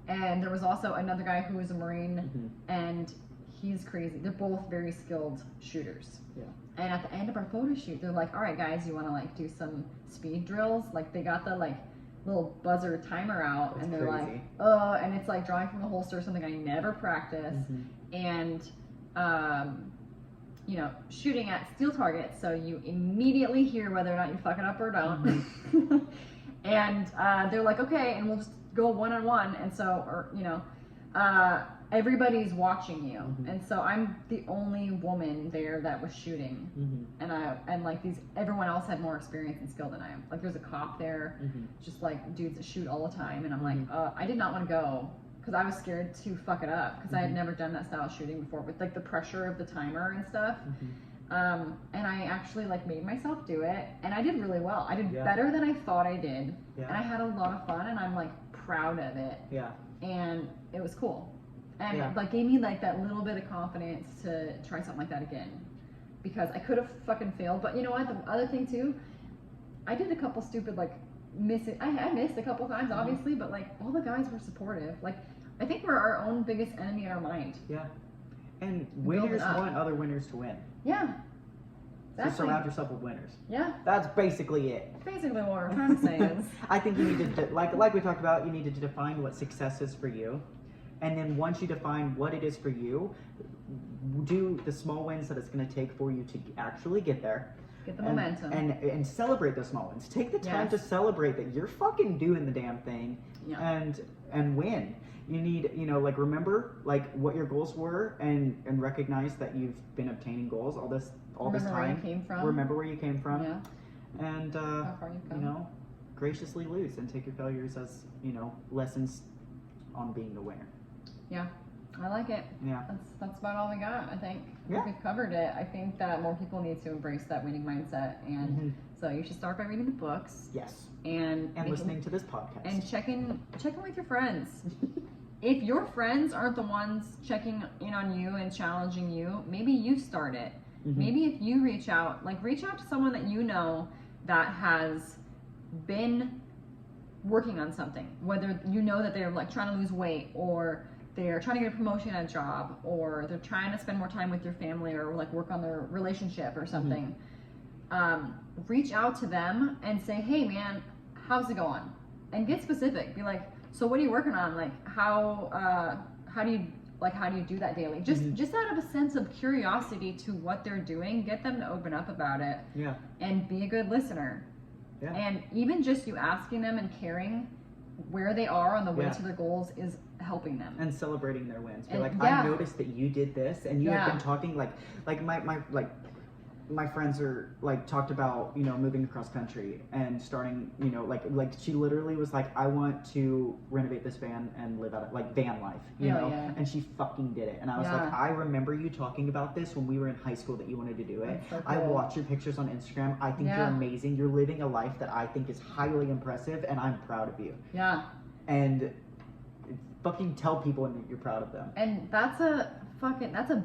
B: And there was also another guy who was a Marine,
A: Mhm.
B: and he's crazy. They're both very skilled shooters.
A: Yeah.
B: And at the end of our photo shoot, they're like, all right, guys, you want to like do some speed drills? Like they got the like little buzzer timer out,
A: That's
B: and they're
A: crazy.
B: like, and it's like drawing from the holster, something I never practiced.
A: Mhm.
B: And, you know, shooting at steel targets, so you immediately hear whether or not you fuck it up or don't. And they're like, okay, and we'll just go one-on-one. And so, or, you know, everybody's watching you.
A: Mhm.
B: And so I'm the only woman there that was shooting.
A: Mhm.
B: And like everyone else had more experience and skill than I am. Like there's a cop there,
A: Mhm.
B: just like dudes that shoot all the time. And I'm
A: Mhm.
B: like, I did not want to go because I was scared to fuck it up because I had
A: Mhm.
B: never done that style of shooting before with like the pressure of the timer and stuff.
A: Mhm.
B: And I actually like made myself do it, and I did really well. I did
A: Yeah.
B: better than I thought I did,
A: Yeah.
B: and I had a lot of fun, and I'm like proud of it,
A: Yeah.
B: and it was cool, and
A: Yeah.
B: it like gave me like that little bit of confidence to try something like that again, because I could have fucking failed. But you know what? The other thing too, I did a couple stupid like missing. I missed a couple times,
A: Mhm.
B: obviously, but like all the guys were supportive. Like I think we're our own biggest enemy in our mind.
A: Yeah. And
B: Build it
A: winners
B: up.
A: want other winners to win.
B: Yeah.
A: So surround yourself with winners.
B: Yeah.
A: That's basically it.
B: Basically, what we're trying to say is.
A: I think you need to, like we talked about, you needed to define what success is for you. And then once you define what it is for you, do the small wins that it's going to take for you to actually get there.
B: Get the
A: and,
B: momentum.
A: And celebrate those small wins. Take the time
B: Yes.
A: to celebrate that you're fucking doing the damn thing
B: Yeah.
A: and win. You need, you know, like remember like what your goals were and recognize that you've been obtaining goals all this
B: Remember
A: time.
B: where you came from.
A: Remember where you came from.
B: Yeah.
A: And
B: How far you've come.
A: you know, graciously lose and take your failures as, you know, lessons on being the winner.
B: Yeah. I like it.
A: Yeah.
B: That's about all we got, I think.
A: Yeah.
B: We've covered it. I think that more people need to embrace that winning mindset, and
A: Mhm.
B: so you should start by reading the books
A: Yes.
B: and
A: And
B: making-
A: listening to this podcast.
B: and checking with your friends. If your friends aren't the ones checking in on you and challenging you, maybe you start it.
A: Mhm.
B: Maybe if you reach out to someone that you know that has been working on something, whether you know that they're like trying to lose weight, or they're trying to get a promotion at a job, or they're trying to spend more time with your family, or like work on their relationship or something. Reach out to them and say, hey man, how's it going? And get specific. Be like, so what are you working on? Like how do you do that daily? Just out of a sense of curiosity to what they're doing, get them to open up about it
A: Yeah.
B: and be a good listener.
A: Yeah.
B: And even just you asking them and caring where they are on the way
A: Yeah.
B: to their goals is helping them.
A: And celebrating their wins. Be
B: And-
A: like,
B: yeah.
A: I noticed that you did this, and you
B: Yeah.
A: have been talking like my friends are like talked about, you know, moving across country and starting, you know, like she literally was like, I want to renovate this van and live out of like van life, you
B: Yeah,
A: know,
B: yeah.
A: and she fucking did it. And I was
B: Yeah.
A: like, I remember you talking about this when we were in high school that you wanted to do it.
B: That's so
A: I
B: cool.
A: watch your pictures on Instagram. I think you're
B: Yeah.
A: amazing. You're living a life that I think is highly impressive, and I'm proud of you.
B: Yeah.
A: And fucking tell people and you're proud of them.
B: And that's a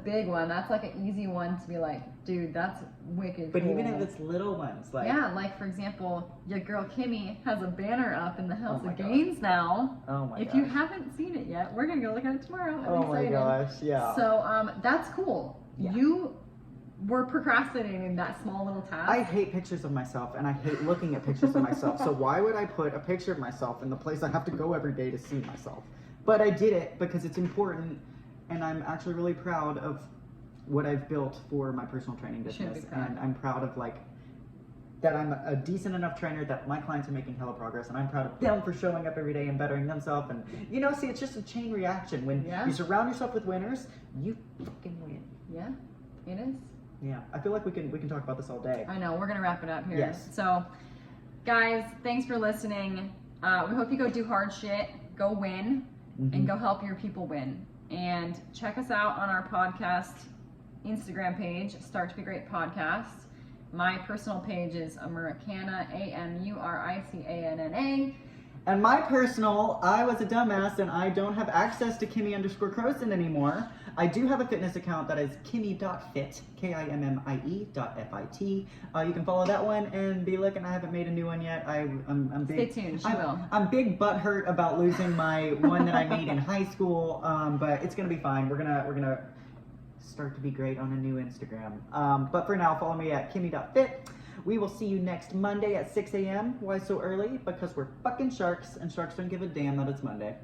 B: big one. That's like an easy one to be like, dude, that's wicked
A: But
B: cool.
A: even if it's little ones, like
B: yeah, like for example, your girl Kimmy has a banner up in the House
A: my
B: of
A: gosh.
B: Gains now.
A: oh my
B: If
A: gosh.
B: you haven't seen it yet, we're gonna go look at it tomorrow. I'm
A: oh my
B: excited.
A: gosh, yeah.
B: So that's cool.
A: Yeah.
B: You were procrastinating that small little task.
A: I hate pictures of myself, and I hate looking at pictures of myself. So why would I put a picture of myself in the place I have to go every day to see myself? But I did it because it's important, and I'm actually really proud of what I've built for my personal training
B: You should be
A: business.
B: proud.
A: And I'm proud of like that I'm a decent enough trainer that my clients are making hella progress, and I'm proud of them for showing up every day and bettering themselves. And you know, see, it's just a chain reaction. When
B: Yeah.
A: you surround yourself with winners, you fucking win.
B: Yeah, it is.
A: Yeah, I feel like we can talk about this all day.
B: I know. We're gonna wrap it up here.
A: Yes.
B: So, guys, thanks for listening. We hope you go do hard shit, go win,
A: Mhm.
B: and go help your people win. And check us out on our podcast Instagram page, Start to Be Great Podcast. My personal page is Americana, AMURICANNA.
A: And my personal, I was a dumbass and I don't have access to Kimmy_Crowson anymore. I do have a fitness account that is kimmy.fit, KIMMIE.FIT. You can follow that one and be looking. I haven't made a new one yet. I'm big.
B: Stay tuned, she will.
A: I'm big butthurt about losing my one that I made in high school, but it's gonna be fine. We're gonna start to be great on a new Instagram. But for now, follow me at kimmy.fit. We will see you next Monday at 6 a.m. Why so early? Because we're fucking sharks, and sharks don't give a damn that it's Monday.